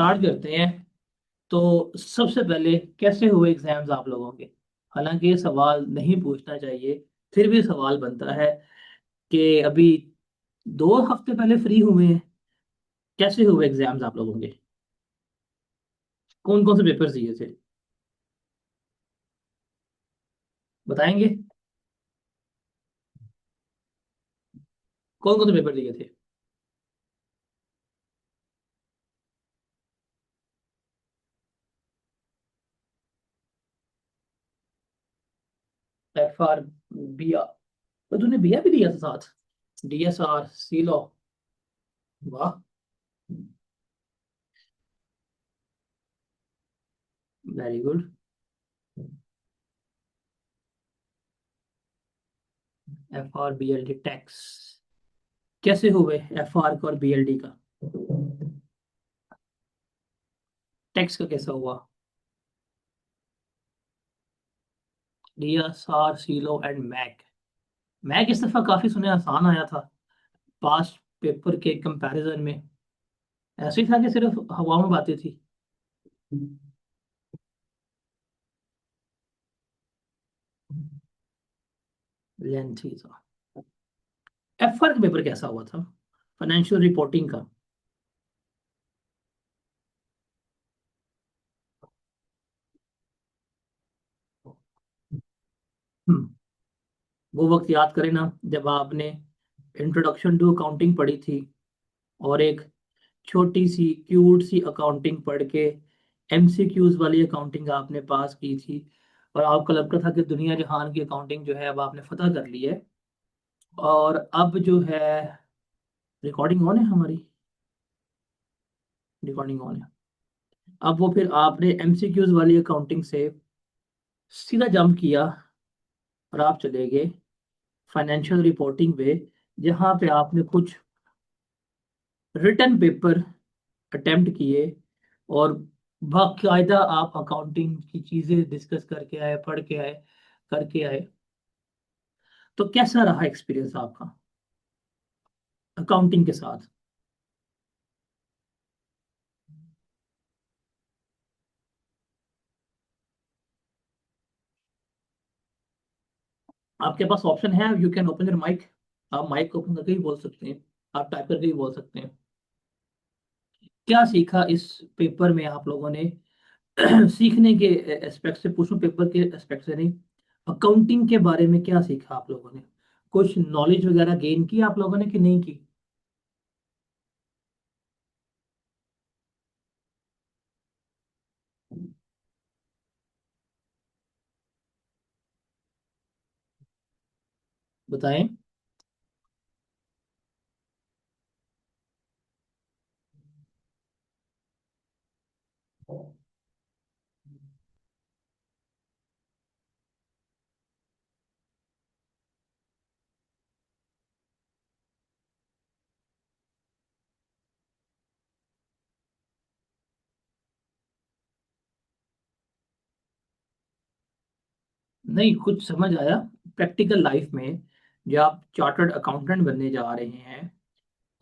Start करते हैं। तो सबसे पहले कैसे हुए एग्जाम्स आप लोगों के? हालांकि ये सवाल नहीं पूछना चाहिए, फिर भी सवाल बनता है कि अभी 2 हफ्ते पहले फ्री हुए हैं। कैसे हुए एग्जाम्स आप लोगों के? कौन कौन से पेपर्स दिए थे, बताएंगे? कौन कौन से पेपर दिए थे? FR, BR? तो तूने BR भी दिया था साथ? DSR, सीलो? वाह, very good. FR BLD tax, कैसे हुए FR का और BLD का? टैक्स का कैसा हुआ? DSR, सीलो एंड मैक। मैक इस दफा काफी सुने आसान आया था पास्ट पेपर के कंपैरिजन में। ऐसे ही था कि सिर्फ हवा में बातें थी? लेंथी था। FR का पेपर कैसा हुआ था, फाइनेंशियल रिपोर्टिंग का? हम्म, वो वक्त याद करें ना जब आपने इंट्रोडक्शन टू अकाउंटिंग पढ़ी थी और एक छोटी सी क्यूट सी अकाउंटिंग पढ़ के MCQs वाली अकाउंटिंग आपने पास की थी, और आपको लगता था कि दुनिया जहान की अकाउंटिंग जो है अब आपने फतह कर ली है। और अब जो है, रिकॉर्डिंग ऑन है हमारी? रिकॉर्डिंग ऑन है। अब वो फिर आपने MCQs वाली अकाउंटिंग से सीधा जंप किया और आप चले गए फाइनेंशियल रिपोर्टिंग पे, जहाँ पे आपने कुछ रिटर्न पेपर अटेम्प्ट किए और बाकायदा आप अकाउंटिंग की चीज़ें डिस्कस करके आए, पढ़ के आए, करके आए। तो कैसा रहा एक्सपीरियंस आपका अकाउंटिंग के साथ? आपके पास ऑप्शन है, you can open your mic. आप माइक ओपन करके ही बोल सकते हैं, आप टाइप करके ही बोल सकते हैं। क्या सीखा इस पेपर में आप लोगों ने? सीखने के एस्पेक्ट से पूछूं, पेपर के एस्पेक्ट से नहीं, अकाउंटिंग के बारे में क्या सीखा आप लोगों ने? कुछ नॉलेज वगैरह गेन की आप लोगों ने कि नहीं की? बताएं। नहीं, कुछ समझ आया। प्रैक्टिकल लाइफ में जब आप चार्टर्ड अकाउंटेंट बनने जा रहे हैं,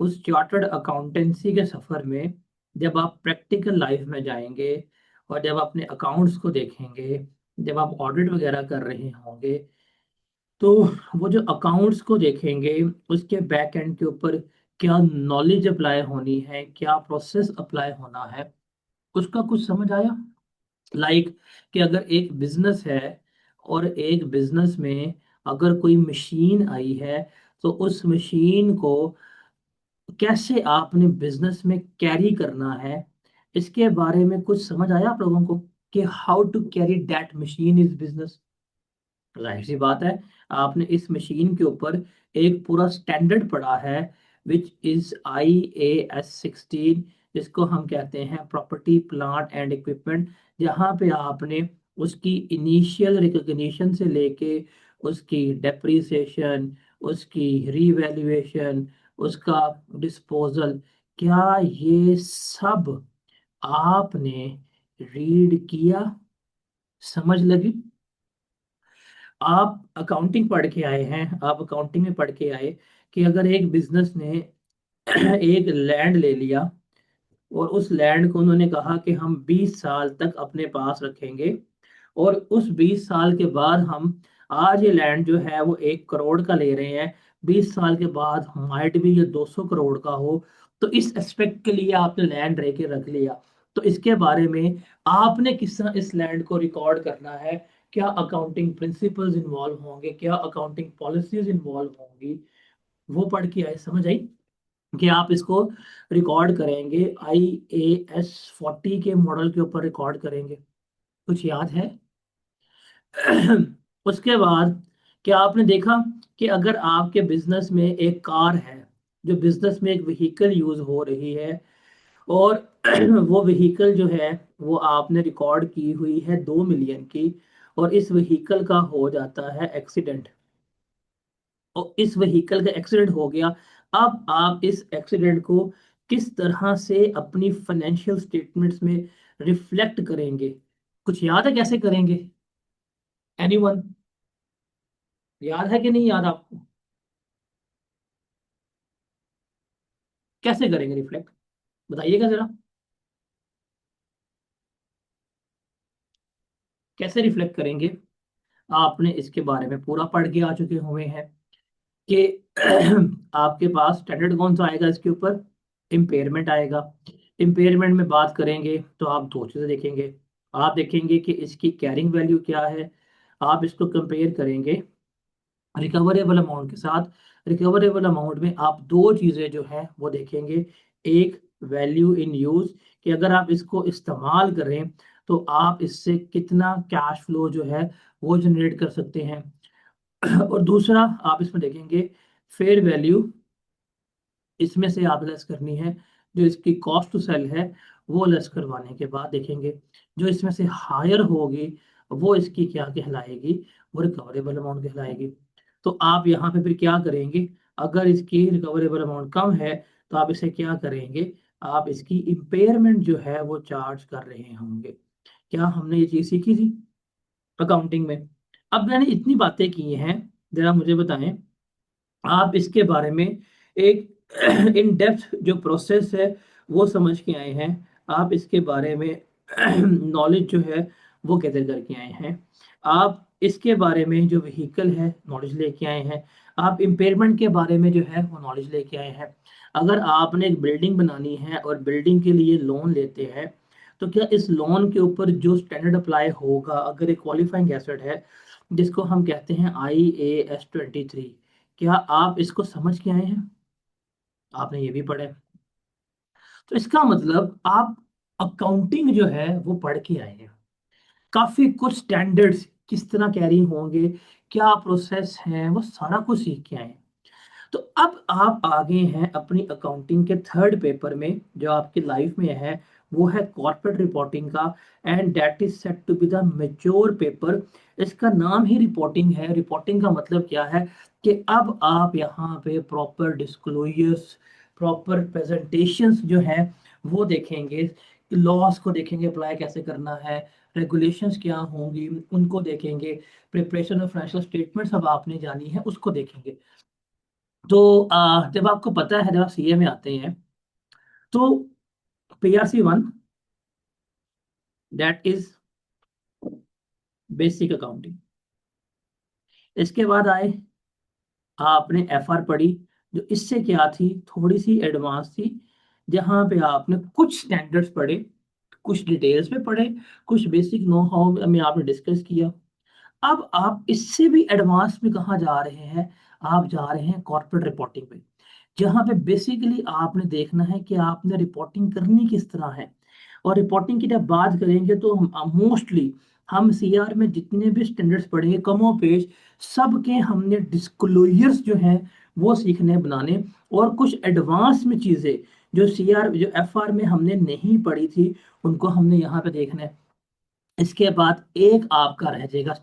उस चार्टर्ड अकाउंटेंसी के सफर में जब आप प्रैक्टिकल लाइफ में जाएंगे और जब अपने अकाउंट्स को देखेंगे, जब आप ऑडिट वगैरह कर रहे होंगे, तो वो जो अकाउंट्स को देखेंगे, उसके बैक एंड के ऊपर क्या नॉलेज अप्लाई होनी है, क्या प्रोसेस अप्लाई होना है, उसका कुछ समझ आया? लाइक कि अगर एक बिजनेस है और एक बिजनेस में अगर कोई मशीन आई है, तो उस मशीन को कैसे आपने बिजनेस में कैरी करना है, इसके बारे में कुछ समझ आया आप लोगों को कि how to carry that machine is business? जाहिर सी बात है, आपने इस मशीन के ऊपर एक पूरा स्टैंडर्ड पढ़ा है, विच इज IAS 16, जिसको हम कहते हैं प्रॉपर्टी प्लांट एंड इक्विपमेंट। जहाँ पे आपने उसकी इनिशियल रिकग्निशन से लेके उसकी डेप्रिसिएशन, उसकी रीवैल्यूएशन, उसका डिस्पोजल, क्या ये सब आपने रीड किया? समझ लगी? आप अकाउंटिंग पढ़ के आए हैं, आप अकाउंटिंग में पढ़ के आए कि अगर एक बिजनेस ने एक लैंड ले लिया और उस लैंड को उन्होंने कहा कि हम 20 साल तक अपने पास रखेंगे, और उस 20 साल के बाद हम, आज ये लैंड जो है वो 1 करोड़ का ले रहे हैं, 20 साल के बाद माइट भी ये 200 करोड़ का हो। तो इस एस्पेक्ट के लिए आपने लैंड रह के रख लिया। तो इसके बारे में आपने किस तरह इस लैंड को रिकॉर्ड करना है, क्या अकाउंटिंग प्रिंसिपल्स इन्वॉल्व होंगे, क्या अकाउंटिंग पॉलिसीज इन्वॉल्व होंगी, वो पढ़ के आए, समझ आई कि आप इसको रिकॉर्ड करेंगे IAS 40 के मॉडल के ऊपर रिकॉर्ड करेंगे। कुछ याद है? उसके बाद क्या आपने देखा कि अगर आपके बिजनेस में एक कार है, जो बिजनेस में एक व्हीकल यूज हो रही है, और वो व्हीकल जो है वो आपने रिकॉर्ड की हुई है 2 मिलियन की, और इस व्हीकल का हो जाता है एक्सीडेंट, और इस व्हीकल का एक्सीडेंट हो गया, अब आप इस एक्सीडेंट को किस तरह से अपनी फाइनेंशियल स्टेटमेंट्स में रिफ्लेक्ट करेंगे? कुछ याद है कैसे करेंगे? एनीवन याद है कि नहीं याद आपको? कैसे करेंगे रिफ्लेक्ट, बताइएगा जरा। कैसे रिफ्लेक्ट करेंगे? आपने इसके बारे में पूरा पढ़ के आ चुके हुए हैं कि आपके पास स्टैंडर्ड कौन सा आएगा इसके ऊपर? इम्पेयरमेंट आएगा। इम्पेयरमेंट में बात करेंगे तो आप दो चीजें देखेंगे। आप देखेंगे कि इसकी कैरिंग वैल्यू क्या है, आप इसको कंपेयर करेंगे रिकवरेबल अमाउंट के साथ। रिकवरेबल अमाउंट में आप दो चीजें जो हैं वो देखेंगे। एक, वैल्यू इन यूज, कि अगर आप इसको इस्तेमाल करें तो आप इससे कितना कैश फ्लो जो है वो जनरेट कर सकते हैं। और दूसरा आप इसमें देखेंगे फेयर वैल्यू, इसमें से आप लेस करनी है, जो इसकी कॉस्ट टू सेल है वो लेस करवाने के बाद देखेंगे जो इसमें से हायर होगी वो इसकी क्या कहलाएगी, वो रिकवरेबल अमाउंट कहलाएगी। तो आप यहाँ पे फिर क्या करेंगे? अगर इसकी रिकवरेबल अमाउंट कम है तो आप इसे क्या करेंगे? आप इसकी इम्पेयरमेंट जो है वो चार्ज कर रहे होंगे। क्या हमने ये चीज सीखी थी अकाउंटिंग में? अब मैंने इतनी बातें की हैं, जरा मुझे बताएं, आप इसके बारे में एक इन डेप्थ जो प्रोसेस है वो समझ के आए हैं, आप इसके बारे में नॉलेज जो है वो गैदर करके आए हैं, आप इसके बारे में जो व्हीकल है नॉलेज लेके आए हैं, आप इम्पेयरमेंट के बारे में जो है वो नॉलेज लेके आए हैं। अगर आपने एक बिल्डिंग बनानी है और बिल्डिंग के लिए लोन लेते हैं, तो क्या इस लोन के ऊपर जो स्टैंडर्ड अप्लाई होगा, अगर एक क्वालिफाइंग एसेट है जिसको हम कहते हैं IAS 23, क्या आप इसको समझ के आए हैं? आपने ये भी पढ़ा है। तो इसका मतलब आप अकाउंटिंग जो है वो पढ़ के आए हैं, काफी कुछ स्टैंडर्ड्स किस तरह कैरी होंगे, क्या प्रोसेस है, वो सारा कुछ सीख के आए हैं। तो अब आप आगे हैं अपनी अकाउंटिंग के थर्ड पेपर में, जो आपकी लाइफ में है, वो है कॉर्पोरेट रिपोर्टिंग का, and that is set to be the mature paper. इसका नाम ही रिपोर्टिंग है। रिपोर्टिंग का मतलब क्या है कि अब आप यहाँ पे प्रॉपर डिस्क्लोजर्स, प्रॉपर प्रेजेंटेशंस जो है वो देखेंगे, लॉस को देखेंगे अप्लाई कैसे करना है, रेगुलेशंस क्या होंगी उनको देखेंगे, प्रिपरेशन ऑफ फाइनेंशियल स्टेटमेंट्स अब आपने जानी है उसको देखेंगे। तो जब आपको पता है, जब आप CA में आते हैं तो PRC 1, that is basic accounting. इसके बाद आए, आपने FR पढ़ी, जो इससे क्या थी, थोड़ी सी एडवांस थी, जहाँ पे आपने कुछ स्टैंडर्ड्स पढ़े, कुछ डिटेल्स में पढ़े, कुछ बेसिक नो हाउ में आपने डिस्कस किया। अब आप इससे भी एडवांस में कहाँ जा रहे हैं? आप जा रहे हैं कॉर्पोरेट रिपोर्टिंग में, जहाँ पे बेसिकली आपने देखना है कि आपने रिपोर्टिंग करनी किस तरह है। और रिपोर्टिंग की जब बात करेंगे तो मोस्टली हम CR में जितने भी स्टैंडर्ड्स पढ़ेंगे कमोपेश सबके हमने डिस्क्लोजर्स जो हैं वो सीखने बनाने, और कुछ एडवांस में चीज़ें जो FR में हमने नहीं पढ़ी थी उनको हमने यहाँ पे देखना है। इसके बाद एक आपका रह जाएगा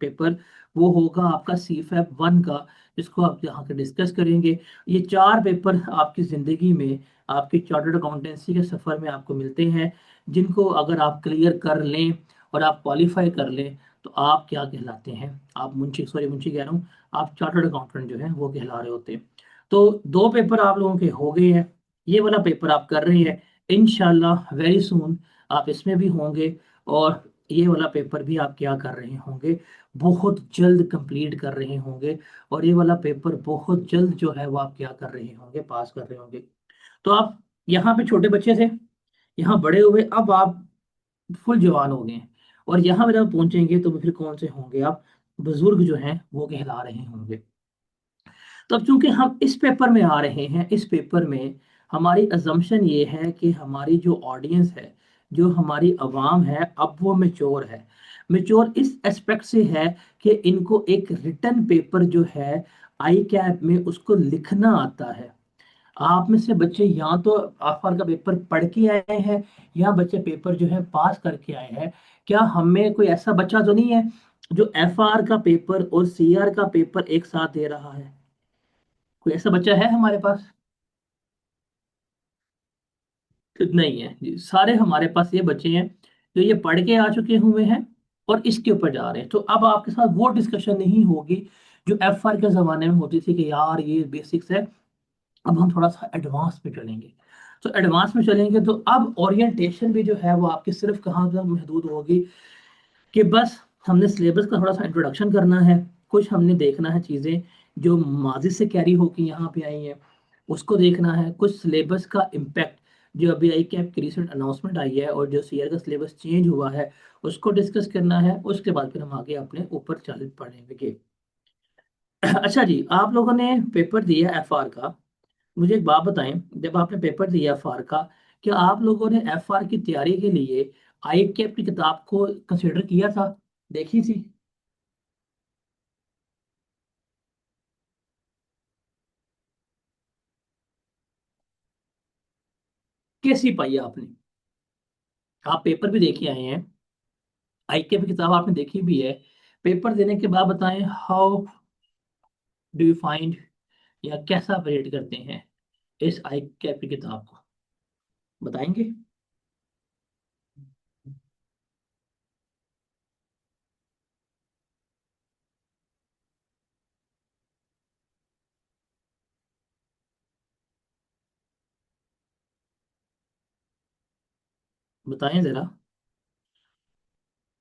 पेपर, वो होगा आपका CFAP 1 का, जिसको आप यहाँ पे डिस्कस करेंगे। ये 4 पेपर आपकी ज़िंदगी में, आपकी चार्टर्ड अकाउंटेंसी के सफ़र में आपको मिलते हैं, जिनको अगर आप क्लियर कर लें और आप क्वालिफाई कर लें तो आप क्या कहलाते हैं? आप मुंशी कह रहा हूँ, आप चार्टर्ड अकाउंटेंट जो है वो कहला रहे होते हैं। तो 2 पेपर आप लोगों के हो गए हैं, ये वाला पेपर आप कर रहे हैं, इंशाल्लाह वेरी सून आप इसमें भी होंगे, और ये वाला पेपर भी आप क्या कर रहे होंगे, बहुत जल्द कंप्लीट कर रहे होंगे, और ये वाला पेपर बहुत जल्द जो है वो आप क्या कर रहे होंगे, पास कर रहे होंगे। तो आप यहाँ पे छोटे बच्चे थे, यहाँ बड़े हुए, अब आप फुल जवान हो गए हैं, और यहाँ पे जब पहुंचेंगे तो फिर कौन से होंगे आप, बुजुर्ग जो हैं वो कहला रहे होंगे। तो अब चूंकि हम इस पेपर में आ रहे हैं, इस पेपर में हमारी अजम्पशन ये है कि हमारी जो ऑडियंस है, जो हमारी आवाम है, अब वो मेच्योर है। मेच्योर इस एस्पेक्ट से है कि इनको एक रिटन पेपर जो है आई कैप में उसको लिखना आता है। आप में से बच्चे यहाँ तो आफर का पेपर पढ़ के आए हैं, या बच्चे पेपर जो है पास करके आए हैं। क्या हमें कोई ऐसा बच्चा तो नहीं है जो एफ आर का पेपर और सी आर का पेपर एक साथ दे रहा है? कोई ऐसा बच्चा है हमारे पास? तो नहीं है जी, सारे हमारे पास ये बच्चे हैं जो ये पढ़ के आ चुके हुए हैं और इसके ऊपर जा रहे हैं। तो अब आपके साथ वो डिस्कशन नहीं होगी जो एफ आर के ज़माने में होती थी कि यार ये बेसिक्स है। अब हम थोड़ा सा एडवांस में चलेंगे। तो एडवांस में चलेंगे तो अब ओरिएंटेशन भी जो है वो आपकी सिर्फ कहाँ तक महदूद होगी कि बस हमने सिलेबस का थोड़ा सा इंट्रोडक्शन करना है, कुछ हमने देखना है चीज़ें जो माजी से कैरी होकर यहाँ पे आई हैं, उसको देखना है, कुछ सिलेबस का इम्पैक्ट जो अभी आई कैप की रिसेंट अनाउंसमेंट आई है और जो सीआर का सिलेबस चेंज हुआ है उसको डिस्कस करना है। उसके बाद फिर हम आगे अपने ऊपर चल पड़ेंगे। अच्छा जी, आप लोगों ने पेपर दिया एफआर का, मुझे एक बात बताएं, जब आपने पेपर दिया एफआर का, क्या आप लोगों ने एफआर की तैयारी के लिए आई कैप की किताब को कंसिडर किया था, देखी थी? कैसी पाई आपने? आप पेपर भी देखे आए हैं, आई कैप की किताब आपने देखी भी है, पेपर देने के बाद बताएं, हाउ डू यू फाइंड, या कैसा रेट करते हैं इस आई कैप की किताब को, बताएंगे? बताएं जरा,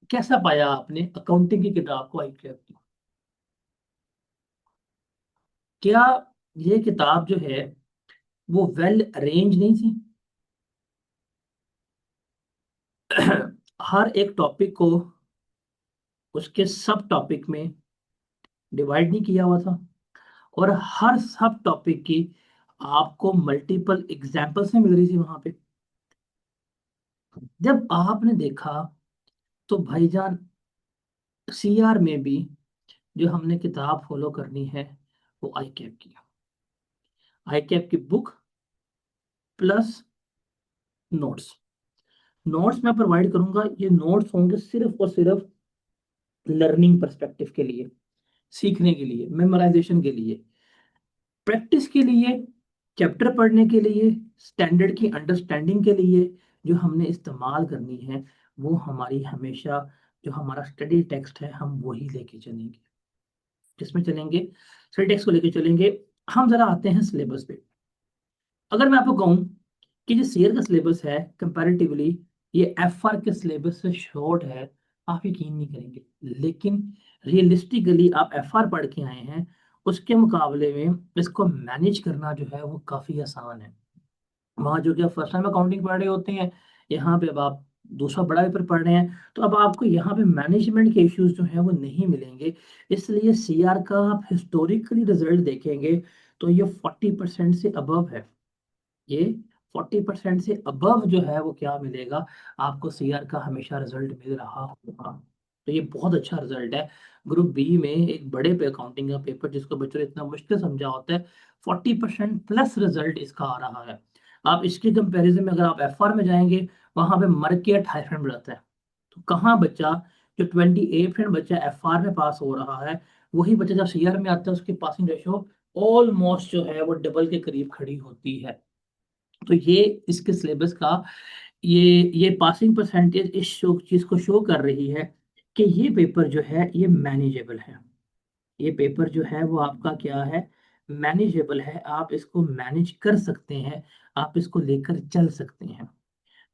कैसा पाया आपने अकाउंटिंग की किताब को आई कैप की? क्या ये किताब जो है वो वेल अरेंज नहीं थी? हर एक टॉपिक को उसके सब टॉपिक में डिवाइड नहीं किया हुआ था, और हर सब टॉपिक की आपको मल्टीपल एग्जाम्पल्स नहीं मिल रही थी वहां पे। जब आपने देखा तो भाईजान सीआर में भी जो हमने किताब फॉलो करनी है वो आई कैप की, आई कैप की बुक प्लस नोट्स। नोट्स मैं प्रोवाइड करूंगा, ये नोट्स होंगे सिर्फ और सिर्फ लर्निंग पर्सपेक्टिव के लिए, सीखने के लिए, मेमोराइजेशन के लिए, प्रैक्टिस के लिए, चैप्टर पढ़ने के लिए, स्टैंडर्ड की अंडरस्टैंडिंग के लिए जो हमने इस्तेमाल करनी है, वो हमारी हमेशा जो हमारा स्टडी टेक्स्ट है हम वही लेके चलेंगे। किसमें चलेंगे? स्टडी टेक्स्ट को लेके चलेंगे। हम जरा आते हैं सिलेबस पे। अगर मैं आपको कहूँ कि जो सीएर का सिलेबस है कंपैरेटिवली ये एफआर के सिलेबस से शॉर्ट है, आप यकीन नहीं करेंगे, लेकिन रियलिस्टिकली आप एफआर पढ़ के आए हैं, उसके मुकाबले में इसको मैनेज करना जो है वो काफ़ी आसान है। वहाँ जो कि आप फर्स्ट टाइम अकाउंटिंग पढ़ रहे होते हैं, यहाँ पे अब आप दूसरा बड़ा पेपर पढ़ रहे हैं, तो अब आपको यहाँ पे मैनेजमेंट के इश्यूज जो हैं वो नहीं मिलेंगे। इसलिए सीआर का आप हिस्टोरिकली रिजल्ट देखेंगे तो ये 40% से अबव है। ये 40% से अबव जो है वो क्या मिलेगा आपको, सीआर का हमेशा रिजल्ट मिल रहा होगा। तो ये बहुत अच्छा रिजल्ट है। ग्रुप बी में एक बड़े पे अकाउंटिंग का पेपर जिसको बच्चों ने इतना मुश्किल समझा होता है, 40% प्लस रिजल्ट इसका आ रहा है। आप इसके कंपैरिजन में अगर आप एफआर में जाएंगे, वहां पे मर के 28% बढ़ाता है। तो कहाँ बच्चा, जो 28% बच्चा एफआर में पास हो रहा है, वही बच्चा जब सीआर में आता है उसकी पासिंग रेशो ऑलमोस्ट जो है वो डबल के करीब खड़ी होती है। तो ये इसके सिलेबस का ये ये पासिंग परसेंटेज इस शो चीज को शो कर रही है कि ये पेपर जो है ये मैनेजेबल है। ये पेपर जो है वो आपका क्या है, मैनेजेबल है, आप इसको मैनेज कर सकते हैं, आप इसको लेकर चल सकते हैं।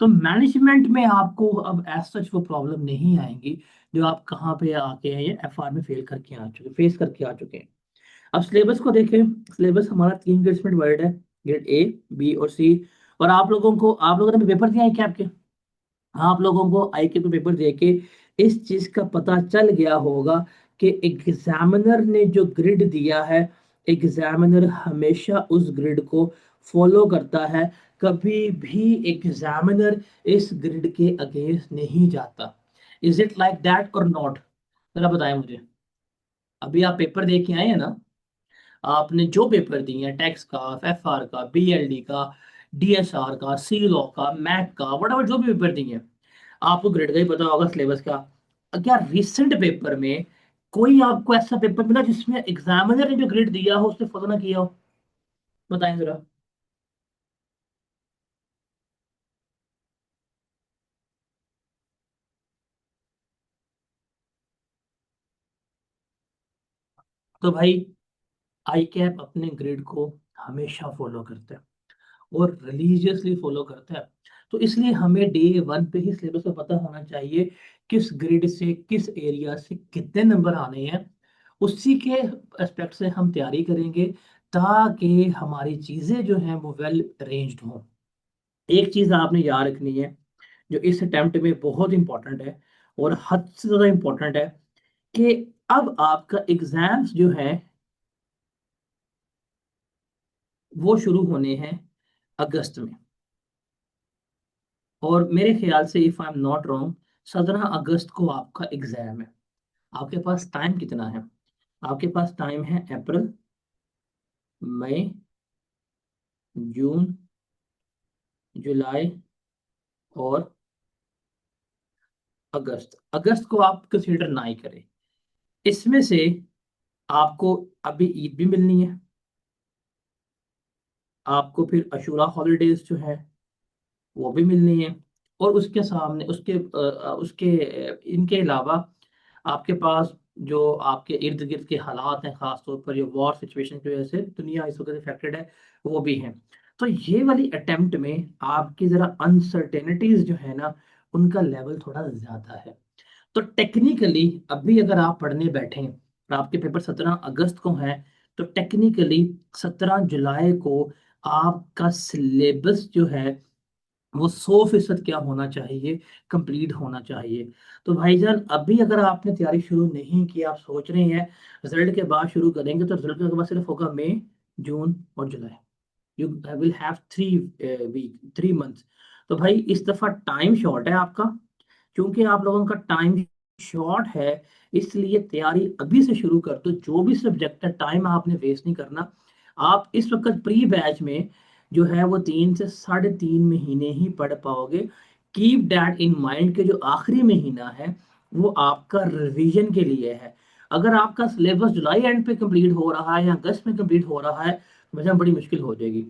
तो मैनेजमेंट में आपको अब एज सच वो प्रॉब्लम नहीं आएंगी जो आप कहाँ पे आके हैं, ये एफआर में फेस करके आ चुके हैं। अब सिलेबस को देखें। सिलेबस हमारा 3 ग्रेड्स में डिवाइड है, ग्रेड ए, बी और सी। और आप लोगों ने पेपर दिया है क्या आपके? आप लोगों को आई के पेपर देके इस चीज का पता चल गया होगा कि एग्जामिनर ने जो ग्रिड दिया है, एग्जामिनर हमेशा उस ग्रिड को फॉलो करता है। कभी भी एग्जामिनर इस ग्रिड के अगेंस्ट नहीं जाता। इज इट लाइक दैट और नॉट? जरा बताएं मुझे। अभी आप पेपर दे के आए हैं ना, आपने जो पेपर दिए हैं, टैक्स का, एफआर का, बीएलडी का, डीएसआर का, सी लॉ का, मैथ का, वट जो भी पेपर दिए हैं, आपको ग्रेड का ही पता होगा, सिलेबस का। क्या रिसेंट पेपर में कोई आपको ऐसा पेपर मिला जिसमें एग्जामिनर ने जो ग्रेड दिया हो उसने फॉलो ना किया हो? बताएं जरा। तो भाई, आई कैप अपने ग्रेड को हमेशा फॉलो करता है और रिलीजियसली फॉलो करता है। तो इसलिए हमें डे 1 पे ही सिलेबस को पता होना चाहिए किस ग्रेड से, किस एरिया से कितने नंबर आने हैं। उसी के एस्पेक्ट से हम तैयारी करेंगे ताकि हमारी चीज़ें जो हैं वो वेल अरेंज्ड हों। एक चीज़ आपने याद रखनी है जो इस अटेम्प्ट में बहुत इंपॉर्टेंट है और हद से ज़्यादा इंपॉर्टेंट है, कि अब आपका एग्जाम्स जो है वो शुरू होने हैं अगस्त में। और मेरे ख्याल से, if I am not wrong, 17 अगस्त को आपका एग्जाम है। आपके पास टाइम कितना है? आपके पास टाइम है अप्रैल, मई, जून, जुलाई और अगस्त। अगस्त को आप कंसीडर ना ही करें। इसमें से आपको अभी ईद भी मिलनी है, आपको फिर अशूरा हॉलीडेज जो है वो भी मिलनी है, और उसके सामने इनके अलावा आपके पास जो आपके इर्द गिर्द के हालात हैं, खासतौर पर ये वॉर सिचुएशन की वजह से दुनिया इस वक्त इफेक्टेड है, वो भी हैं। तो ये वाली अटेम्प्ट में आपकी ज़रा अनसर्टेनिटीज जो है ना, उनका लेवल थोड़ा ज़्यादा है। तो टेक्निकली अभी अगर आप पढ़ने बैठें और आपके पेपर 17 अगस्त को हैं, तो टेक्निकली 17 जुलाई को आपका सिलेबस जो है वो 100% क्या होना चाहिए, कंप्लीट होना चाहिए। तो भाईजान, अभी अगर आपने तैयारी शुरू नहीं की, आप सोच रहे हैं रिजल्ट के बाद शुरू करेंगे, तो रिजल्ट के बाद सिर्फ होगा मई, जून और जुलाई। You will have 3 months. तो भाई, इस दफा टाइम शॉर्ट है आपका। क्योंकि आप लोगों का टाइम शॉर्ट है, इसलिए तैयारी अभी से शुरू कर दो। जो भी सब्जेक्ट है, टाइम आपने वेस्ट नहीं करना। आप इस वक्त प्री बैच में जो है वो 3 से 3.5 महीने ही पढ़ पाओगे। कीप दैट इन माइंड के जो आखिरी महीना है वो आपका रिवीजन के लिए है। अगर आपका सिलेबस जुलाई एंड पे कंप्लीट हो रहा है या अगस्त में कंप्लीट हो रहा है, तो वजह बड़ी मुश्किल हो जाएगी।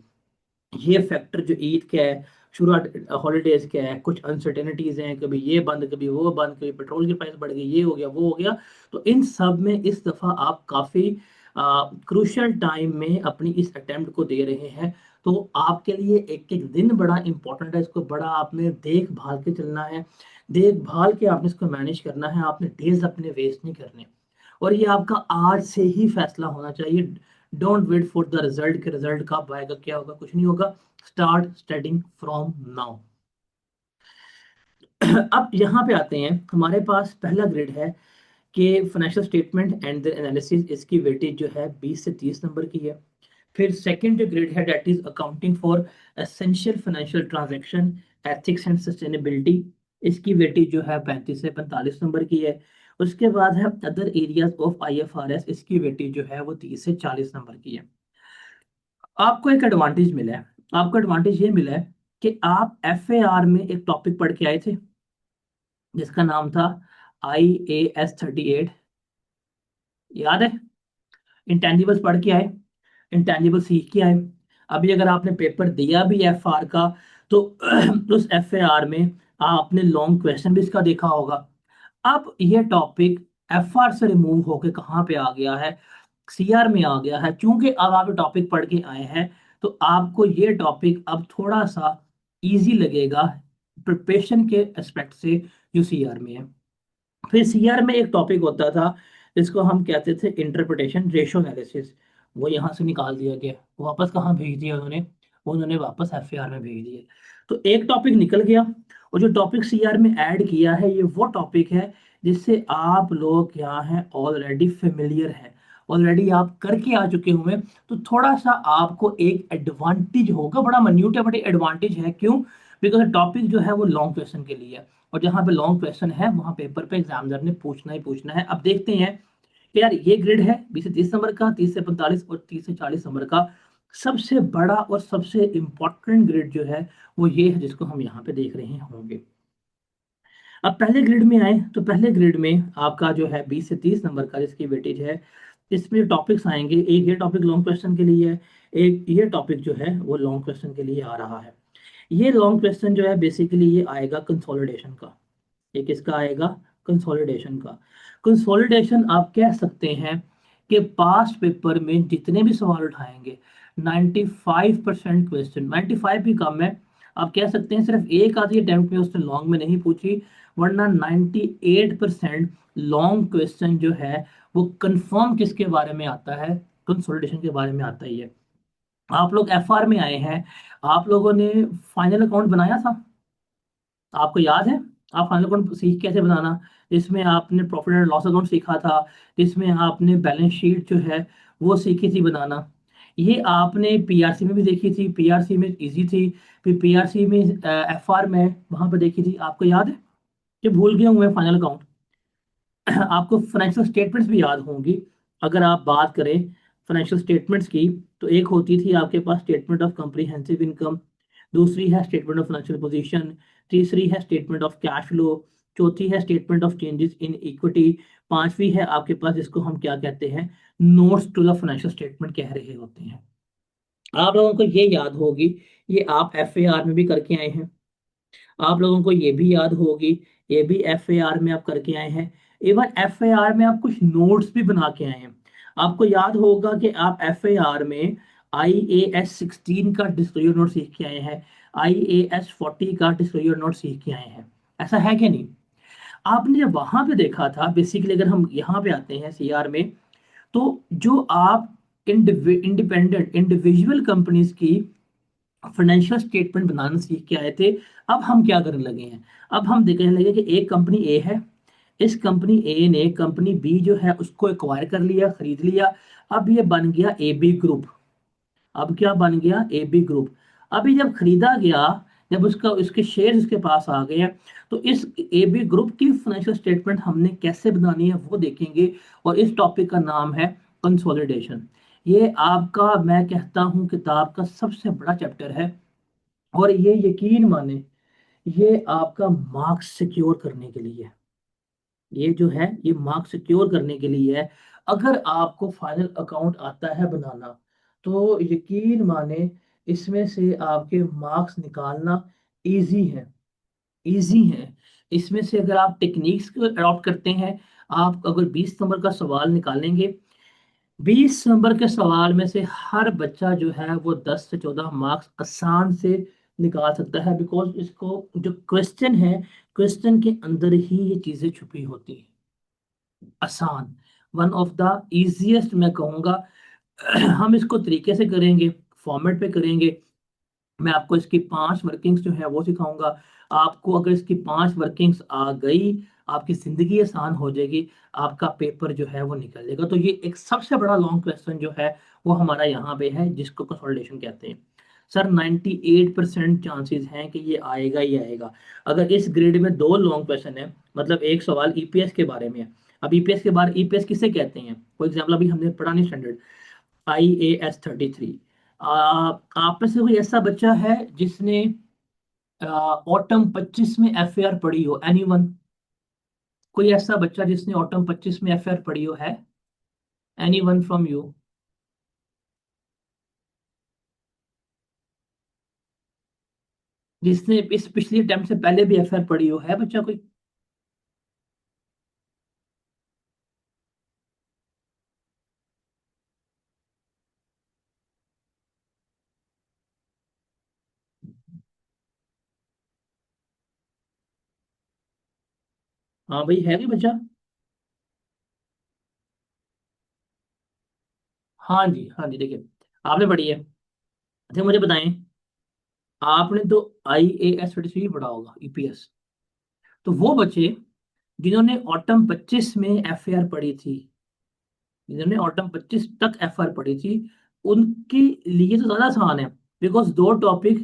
ये फैक्टर जो ईद का है, शुरू हॉलीडेज का है, कुछ अनसर्टेनिटीज हैं, कभी ये बंद, कभी वो बंद, कभी पेट्रोल की प्राइस बढ़ गई, ये हो गया, वो हो गया। तो इन सब में इस दफा आप काफी क्रूशियल टाइम में अपनी इस अटेम्प्ट को दे रहे हैं। तो आपके लिए एक एक दिन बड़ा इंपॉर्टेंट है, इसको बड़ा आपने देखभाल के चलना है, देखभाल के आपने इसको मैनेज करना है, आपने डेज अपने वेस्ट नहीं करने। और ये आपका आज से ही फैसला होना चाहिए। Don't wait for the result, के रिजल्ट कब आएगा, क्या होगा, कुछ नहीं होगा। Start studying from now. अब यहाँ पे आते हैं, हमारे पास पहला ग्रेड है कि financial statement and the analysis, इसकी वेटेज जो है 20 से 30 नंबर की है। फिर सेकंड जो ग्रेड है, that is accounting for essential financial transaction, ethics and sustainability, इसकी वेटेज जो है 35 से 45 नंबर की है। उसके बाद है अदर एरियाज ऑफ आईएफआरएस, इसकी वेटेज जो है वो 30 से 40 नंबर की है। आपको एक एडवांटेज मिला है। आपको एडवांटेज ये मिला है कि आप एफएआर में एक टॉपिक पढ़ के आए थे जिसका नाम था IAS 38, याद है? इंटेंजिबल्स पढ़ के आए, इंटेंजिबल सीख के आए। अभी अगर आपने पेपर दिया भी एफआर का, तो उस एफएआर में आपने लॉन्ग क्वेश्चन भी इसका देखा होगा। अब ये टॉपिक एफआर से रिमूव होके कहाँ पे आ गया है? सीआर में आ गया है, चूंकि अब आप टॉपिक पढ़ के आए हैं तो आपको ये टॉपिक अब थोड़ा सा इजी लगेगा प्रिपरेशन के एस्पेक्ट से, जो सीआर में है। फिर सीआर में एक टॉपिक होता था जिसको हम कहते थे इंटरप्रिटेशन रेशो एनालिसिस, वो यहाँ से निकाल दिया गया, वो वापस कहाँ भेज दिया उन्होंने, उन्होंने वापस एफएआर में भेज दिया। तो एक टॉपिक निकल गया, और जो टॉपिक सीआर में ऐड किया है ये वो टॉपिक है जिससे आप लोग यहाँ हैं ऑलरेडी फेमिलियर हैं, ऑलरेडी आप करके आ चुके हुए हैं। तो थोड़ा सा आपको एक एडवांटेज होगा, बड़ा मन्यूट है, बड़ी एडवांटेज है। क्यों? बिकॉज टॉपिक जो है वो लॉन्ग क्वेश्चन के लिए है, और जहाँ पे लॉन्ग क्वेश्चन है वहां पेपर पे एग्जामिनर ने पूछना ही पूछना है। अब देखते हैं कि यार ये ग्रिड है 20 से 30 नंबर का, 30 से 45 और 30 से 40 नंबर का। सबसे बड़ा और सबसे इंपॉर्टेंट ग्रिड जो है वो ये है जिसको हम यहाँ पे देख रहे होंगे। अब पहले ग्रिड में आए तो पहले ग्रिड में आपका जो है 20 से 30 नंबर का जिसकी वेटेज है, इसमें टॉपिक्स आएंगे। एक ये टॉपिक लॉन्ग क्वेश्चन के लिए है, एक ये टॉपिक जो है वो लॉन्ग क्वेश्चन के लिए आ रहा है। ये लॉन्ग क्वेश्चन जो है बेसिकली ये आएगा कंसोलिडेशन का। ये किसका आएगा? कंसोलिडेशन का। कंसोलिडेशन आप कह सकते हैं कि पास्ट पेपर में जितने भी सवाल उठाएंगे 95% क्वेश्चन, 95 भी कम है, आप कह सकते हैं सिर्फ एक आधी अटेम्प्ट में उसने लॉन्ग में नहीं पूछी, वरना 98% लॉन्ग क्वेश्चन जो है वो कंफर्म किसके बारे में आता है? कंसोलिडेशन के बारे में आता ही है। आप लोग एफआर में आए हैं, आप लोगों ने फाइनल अकाउंट बनाया था, आपको याद है? आप फाइनल अकाउंट सीख कैसे बनाना, जिसमें आपने प्रॉफिट एंड लॉस अकाउंट सीखा था, जिसमें आपने बैलेंस शीट जो है वो सीखी थी बनाना। ये आपने पीआरसी में भी देखी थी, पीआरसी में इजी थी, फिर पीआरसी में एफआर में वहां पर देखी थी, आपको याद है? कि भूल गए हुए फाइनल अकाउंट? आपको फाइनेंशियल स्टेटमेंट्स भी याद होंगी। अगर आप बात करें फाइनेंशियल स्टेटमेंट्स की, तो एक होती थी आपके पास स्टेटमेंट ऑफ कॉम्प्रिहेंसिव इनकम, दूसरी है स्टेटमेंट ऑफ फाइनेंशियल पोजीशन, तीसरी है स्टेटमेंट ऑफ कैश फ्लो, चौथी है statement of changes in equity, पांचवी है आपके पास जिसको हम क्या कहते हैं, notes to the financial statement कह रहे होते हैं। आप लोगों को ये याद होगी, ये आप एफएआर में भी करके आए हैं, आप लोगों को ये भी याद होगी, ये भी एफएआर में आप करके आए हैं। इवन एफएआर में आप कुछ नोट्स भी बना के आए हैं। आपको याद होगा कि आप एफएआर में IAS 16 का डिस्क्लोजर नोट सीख के आए हैं, IAS 40 का डिस्क्लोजर नोट सीख के आए हैं। ऐसा है कि नहीं? आपने जब वहां पे देखा था, बेसिकली अगर हम यहाँ पे आते हैं सीआर में, तो जो आप इंडिपेंडेंट इंडिविजुअल कंपनीज की फाइनेंशियल स्टेटमेंट बनाना सीख के आए थे, अब हम क्या करने लगे हैं? अब हम देखने लगे कि एक कंपनी ए है, इस कंपनी ए ने कंपनी बी जो है उसको एक्वायर कर लिया, खरीद लिया, अब ये बन गया ए बी ग्रुप। अब क्या बन गया? A B group. अभी जब खरीदा गया, जब उसका उसके शेयर उसके पास आ गए हैं, तो इस ए बी ग्रुप की फाइनेंशियल स्टेटमेंट हमने कैसे बनानी है वो देखेंगे, और इस टॉपिक का नाम है कंसोलिडेशन। ये आपका, मैं कहता हूँ, किताब का सबसे बड़ा चैप्टर है, और ये यकीन माने ये आपका मार्क्स सिक्योर करने के लिए है। ये जो है ये मार्क्स सिक्योर करने के लिए है। अगर आपको फाइनल अकाउंट आता है बनाना, तो यकीन माने इसमें से आपके मार्क्स निकालना इजी है, इजी है। इसमें से अगर आप टेक्निक्स को अडॉप्ट करते हैं, आप अगर 20 नंबर का सवाल निकालेंगे, 20 नंबर के सवाल में से हर बच्चा जो है वो 10 से 14 मार्क्स आसान से निकाल सकता है, बिकॉज इसको जो क्वेश्चन है, क्वेश्चन के अंदर ही ये चीजें छुपी होती हैं। आसान, वन ऑफ द इजीएस्ट मैं कहूँगा। हम इसको तरीके से करेंगे, फॉर्मेट पे करेंगे। मैं आपको इसकी 5 वर्किंग्स जो है वो सिखाऊंगा। आपको अगर इसकी 5 वर्किंग्स आ गई, आपकी जिंदगी आसान हो जाएगी, आपका पेपर जो है वो निकल जाएगा। तो ये एक सबसे बड़ा लॉन्ग क्वेश्चन जो है वो हमारा यहाँ पे है, जिसको कंसोलिडेशन कहते हैं। सर 98% चांसेस हैं कि ये आएगा ही आएगा। अगर इस ग्रेड में 2 लॉन्ग क्वेश्चन है, मतलब एक सवाल ईपीएस के बारे में है। अब ईपीएस के बारे, ईपीएस किसे कहते हैं, फॉर एग्जाम्पल अभी हमने पढ़ा नहीं स्टैंडर्ड, IAS 33। आप में से कोई ऐसा बच्चा है जिसने ऑटम 25 में एफएआर पढ़ी हो? एनीवन? कोई ऐसा बच्चा जिसने ऑटम 25 में एफएआर पढ़ी हो है? Anyone from you? जिसने इस पिछली अटेम्प्ट से पहले भी एफएआर पढ़ी हो, है बच्चा कोई? हाँ भाई, है भी बच्चा। हाँ जी, हाँ जी, देखिए, आपने पढ़ी है। अच्छा मुझे बताएं, आपने तो IAS 33 पढ़ा होगा, EPS। तो वो बच्चे जिन्होंने ऑटम 25 में FAR पढ़ी थी, जिन्होंने ऑटम 25 तक FR पढ़ी थी, उनके लिए तो ज्यादा आसान है। बिकॉज दो टॉपिक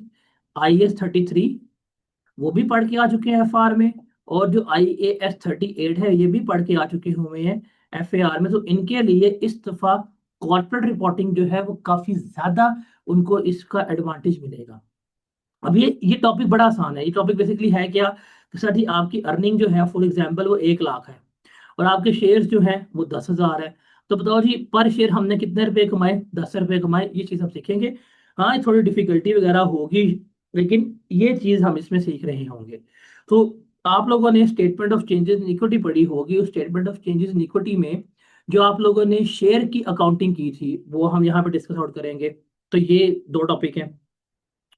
IAS 33 वो भी पढ़ के आ चुके हैं FR में, और जो IAS 38 है ये भी पढ़ के आ चुके हुए हैं FAR में। तो इनके लिए इस दफा कॉर्पोरेट रिपोर्टिंग जो है वो काफी ज्यादा उनको इसका एडवांटेज मिलेगा। अब ये टॉपिक बड़ा आसान है। ये टॉपिक बेसिकली है क्या कि सर जी, आपकी अर्निंग जो है फॉर एग्जांपल वो 1 लाख है, और आपके शेयर्स जो हैं वो 10,000 है। तो बताओ जी, पर शेयर हमने कितने रुपए कमाए? 10 रुपए कमाए। ये चीज हम सीखेंगे। हाँ, ये थोड़ी डिफिकल्टी वगैरह होगी, लेकिन ये चीज हम इसमें सीख रहे होंगे। तो आप लोगों ने statement of changes in equity पढ़ी होगी। उस statement of changes in equity में जो आप लोगों ने शेयर की अकाउंटिंग की थी वो हम यहाँ पे डिस्कस आउट करेंगे। तो ये दो टॉपिक हैं।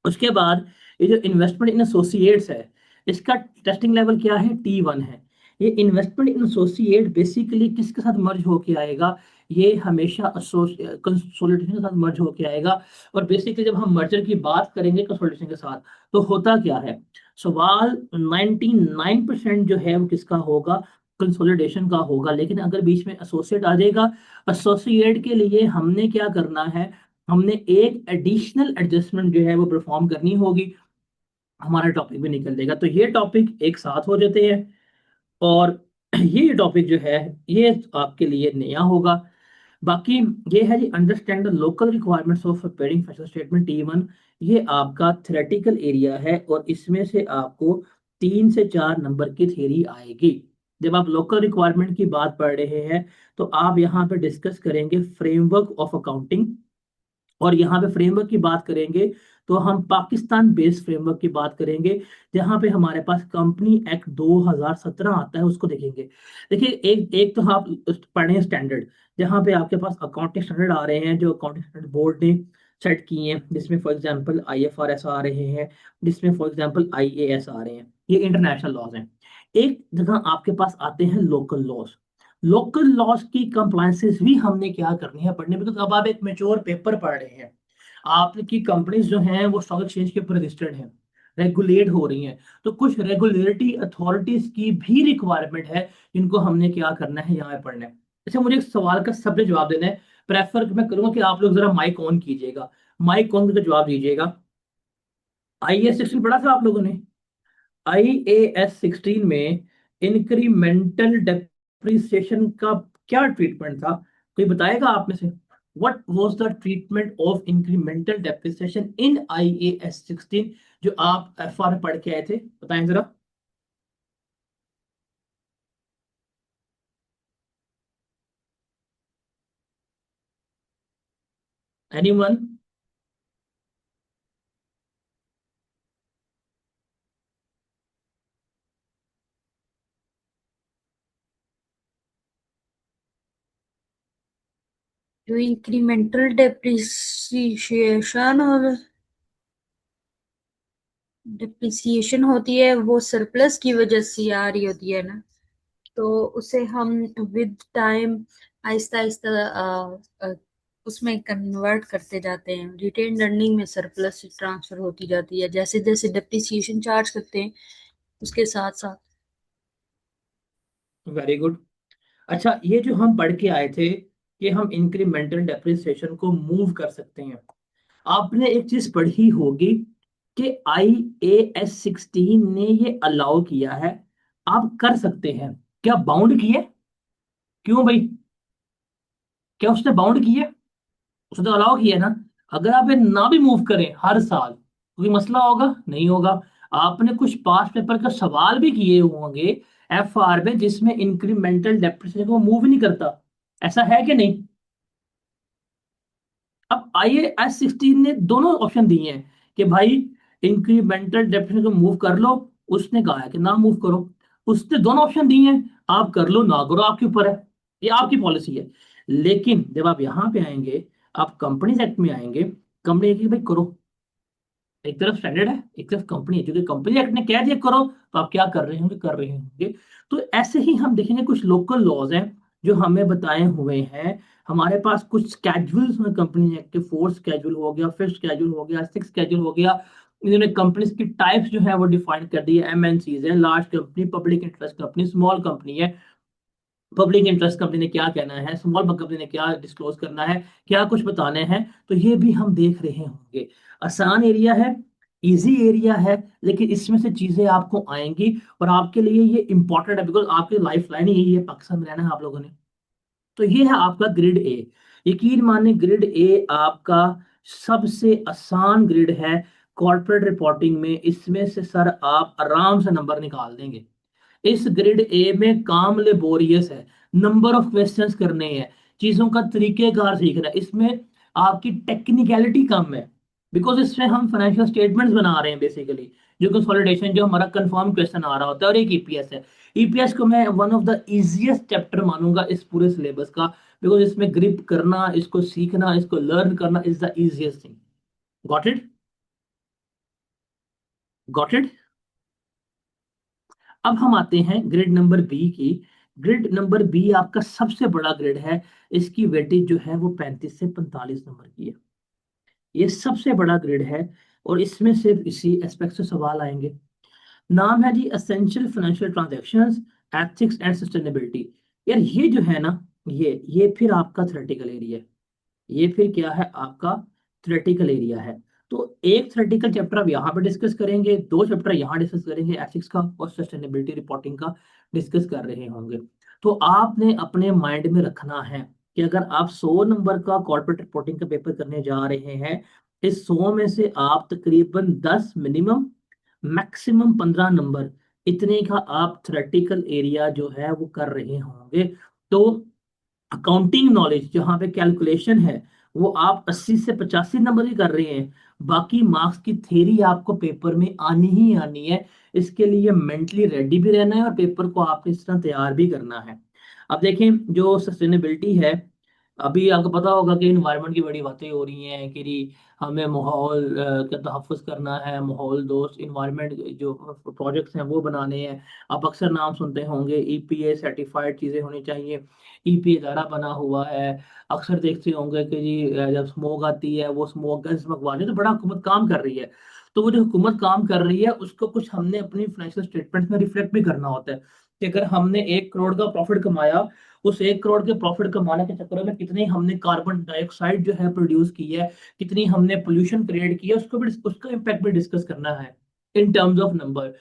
उसके बाद ये जो इन्वेस्टमेंट इन एसोसिएट्स है, इसका टेस्टिंग लेवल क्या है? T1 है। ये इन्वेस्टमेंट इन एसोसिएट बेसिकली किसके साथ मर्ज होके आएगा? ये हमेशा कंसोलिडेशन के साथ मर्ज होके आएगा। और बेसिकली जब हम मर्जर की बात करेंगे कंसोलिडेशन के साथ, तो होता क्या है? सवाल 99% जो है वो किसका होगा? कंसोलिडेशन का होगा। लेकिन अगर बीच में एसोसिएट आ जाएगा, एसोसिएट के लिए हमने क्या करना है? हमने एक एडिशनल एडजस्टमेंट जो है वो परफॉर्म करनी होगी। हमारा टॉपिक भी निकल जाएगा। तो ये टॉपिक एक साथ हो जाते हैं। और ये टॉपिक जो है ये आपके लिए नया होगा। बाकी ये है जी, understand the local requirements of preparing financial statement T1। ये आपका थ्योरेटिकल एरिया है, और इसमें से आपको 3 से 4 नंबर की थ्योरी आएगी। जब आप लोकल रिक्वायरमेंट की बात पढ़ रहे हैं, तो आप यहाँ पे डिस्कस करेंगे फ्रेमवर्क ऑफ अकाउंटिंग। और यहाँ पे फ्रेमवर्क की बात करेंगे तो हम पाकिस्तान बेस्ड फ्रेमवर्क की बात करेंगे, जहाँ पे हमारे पास कंपनी एक्ट 2017 आता है, उसको देखेंगे। देखिए, एक एक तो आप पढ़े स्टैंडर्ड, जहाँ पे आपके पास अकाउंटिंग स्टैंडर्ड आ रहे हैं जो अकाउंटिंग स्टैंडर्ड बोर्ड ने सेट किए हैं, जिसमें फॉर एग्जांपल IFRS आ रहे हैं, जिसमें फॉर एग्जांपल IAS आ रहे हैं। ये इंटरनेशनल लॉज हैं। एक जगह आपके पास आते हैं लोकल लॉज। लोकल लॉज की कंप्लायंसेस भी हमने क्या करनी है? पढ़ने में। तो अब आप एक मेच्योर पेपर पढ़ रहे हैं, आपकी कंपनीज जो हैं वो स्टॉक एक्सचेंज के ऊपर रजिस्टर्ड हैं, रेगुलेट हो रही हैं। तो कुछ रेगुलेटरी अथॉरिटीज की भी रिक्वायरमेंट है, जिनको हमने क्या करना है? यहाँ पे पढ़ना है। अच्छा, मुझे एक सवाल का सबसे जवाब देना है। प्रेफर मैं करूंगा कि आप लोग जरा माइक ऑन कीजिएगा, माइक ऑन करके जवाब दीजिएगा। IAS 16 पढ़ा था आप लोगों ने? IAS 16 में इंक्रीमेंटल डेप्रिसिएशन का क्या ट्रीटमेंट था? कोई बताएगा आप में से? What was the treatment of incremental depreciation in IAS 16, जो आप FR पढ़ के आए थे? बताएं जरा। एनीवन? जो इंक्रीमेंटल डेप्रिसिएशन और डिप्रिसिएशन होती है वो सरप्लस की वजह से आ रही होती है ना, तो उसे हम विद टाइम आहिस्ता आहिस्ता उसमें कन्वर्ट करते जाते हैं। रिटेन्ड अर्निंग में सरप्लस ट्रांसफर होती जाती है जैसे जैसे डिप्रिसिएशन चार्ज करते हैं उसके साथ साथ। Very good. अच्छा, ये जो हम पढ़ के आए थे कि हम इंक्रीमेंटल डेप्रिसिएशन को मूव कर सकते हैं, आपने एक चीज पढ़ी होगी कि IAS 16 ने ये अलाउ किया है, आप कर सकते हैं। क्या बाउंड किए? क्यों भाई? क्या उसने बाउंड किए? उसने तो अलाउ किया ना। अगर आप ये ना भी मूव करें हर साल, कोई मसला होगा? नहीं होगा। आपने कुछ पास पेपर का सवाल भी किए होंगे FR में, जिसमें इंक्रीमेंटल डेप्रिसिएशन को मूव नहीं करता। ऐसा है कि नहीं? अब IAS 16 ने दोनों ऑप्शन दिए हैं कि भाई इंक्रीमेंटल डेफिनेशन को मूव कर लो, उसने कहा है कि ना मूव करो। उसने दोनों ऑप्शन दिए हैं, आप कर लो ना करो, आपके ऊपर है। ये आपकी पॉलिसी है। लेकिन जब आप यहाँ पे आएंगे, आप कंपनीज एक्ट में आएंगे, कंपनी की भाई करो। एक तरफ स्टैंडर्ड है, एक तरफ कंपनी है, क्योंकि कंपनी एक्ट ने कह दिया करो तो आप क्या कर रहे होंगे। तो ऐसे ही हम देखेंगे कुछ लोकल लॉज हैं जो हमें बताए हुए हैं। हमारे पास कुछ स्केड्यूल्स में कंपनी एक्ट के, फोर्थ स्केड्यूल हो गया, फिफ्थ स्केड्यूल हो गया, सिक्स स्केड्यूल हो गया। इन्होंने कंपनीज की टाइप्स जो है वो डिफाइन कर दी है। एमएनसीज है, large company, public interest company, small company है। पब्लिक इंटरेस्ट कंपनी ने क्या कहना है, स्मॉल कंपनी ने क्या डिस्क्लोज करना है, क्या कुछ बताने हैं, तो ये भी हम देख रहे होंगे। आसान एरिया है, इजी एरिया है, लेकिन इसमें से चीजें आपको आएंगी और आपके लिए ये इंपॉर्टेंट है, बिकॉज आपकी लाइफ लाइन यही है, पाकिस्तान में रहना है आप लोगों ने। तो ये है आपका ग्रिड ए। यकीन माने ग्रिड ए आपका सबसे आसान ग्रिड है कॉर्पोरेट रिपोर्टिंग में। इसमें से सर आप आराम से नंबर निकाल देंगे। इस ग्रिड ए में काम लेबोरियस है, नंबर ऑफ क्वेश्चंस करने हैं, चीजों का तरीकेकार सीखना है। इसमें आपकी टेक्निकलिटी कम है, बिकॉज इसमें हम फाइनेंशियल स्टेटमेंट्स बना रहे हैं बेसिकली, जो कंसोलिडेशन, जो हमारा कंफर्म क्वेश्चन आ रहा होता है, और एक ईपीएस है। ईपीएस को मैं one of the easiest chapter मानूंगा इस पूरे सिलेबस का, बिकॉज इसमें ग्रिप करना, इसको सीखना, इसको लर्न करना is the easiest thing. Got it? Got it? अब हम आते हैं ग्रिड नंबर बी की। ग्रिड नंबर बी आपका सबसे बड़ा ग्रिड है। इसकी वेटेज जो है वो 35 से 45 नंबर की है। ये सबसे बड़ा ग्रिड है, और इसमें सिर्फ इसी एस्पेक्ट से सवाल आएंगे। नाम है जी essential financial transactions, ethics and sustainability. यार ये जो है ना, ये फिर आपका थ्योरेटिकल एरिया है। ये फिर क्या है आपका थ्योरेटिकल एरिया है। तो एक थ्योरेटिकल चैप्टर आप यहाँ पे डिस्कस करेंगे, दो चैप्टर यहाँ डिस्कस करेंगे, एथिक्स का और सस्टेनेबिलिटी रिपोर्टिंग का डिस्कस कर रहे होंगे। तो आपने अपने माइंड में रखना है कि अगर आप 100 नंबर का कॉर्पोरेट रिपोर्टिंग का पेपर करने जा रहे हैं, इस 100 में से आप तकरीबन 10 मिनिमम, मैक्सिमम 15 नंबर, इतने का आप थ्योरेटिकल एरिया जो है वो कर रहे होंगे। तो अकाउंटिंग नॉलेज जहां पे कैलकुलेशन है, वो आप 80 से 85 नंबर ही कर रहे हैं। बाकी मार्क्स की थ्योरी आपको पेपर में आनी ही आनी है। इसके लिए मेंटली रेडी भी रहना है, और पेपर को आपने इस तरह तैयार भी करना है। अब देखें जो सस्टेनेबिलिटी है, अभी आपको पता होगा कि इन्वायरमेंट की बड़ी बातें हो रही हैं कि हमें माहौल का तहफ़्फ़ुज़ करना है, माहौल दोस्त इन्वायरमेंट जो प्रोजेक्ट्स हैं वो बनाने हैं। आप अक्सर नाम सुनते होंगे, ईपीए सर्टिफाइड चीज़ें होनी चाहिए, ईपीए इदारा बना हुआ है। अक्सर देखते होंगे कि जी जब स्मोक आती है, वो स्मोक गन्स मंगवाने, तो बड़ा हुकूमत काम कर रही है। तो वो जो हुकूमत काम कर रही है उसको कुछ हमने अपनी फाइनेंशियल स्टेटमेंट में रिफ्लेक्ट भी करना होता है कि अगर हमने 1 करोड़ का प्रॉफिट कमाया, उस 1 करोड़ के प्रॉफिट कमाने के चक्कर में कितनी हमने कार्बन डाइऑक्साइड जो है प्रोड्यूस की है, कितनी हमने पोल्यूशन क्रिएट किया, उसको भी, उसका इम्पैक्ट भी डिस्कस करना है इन टर्म्स ऑफ नंबर।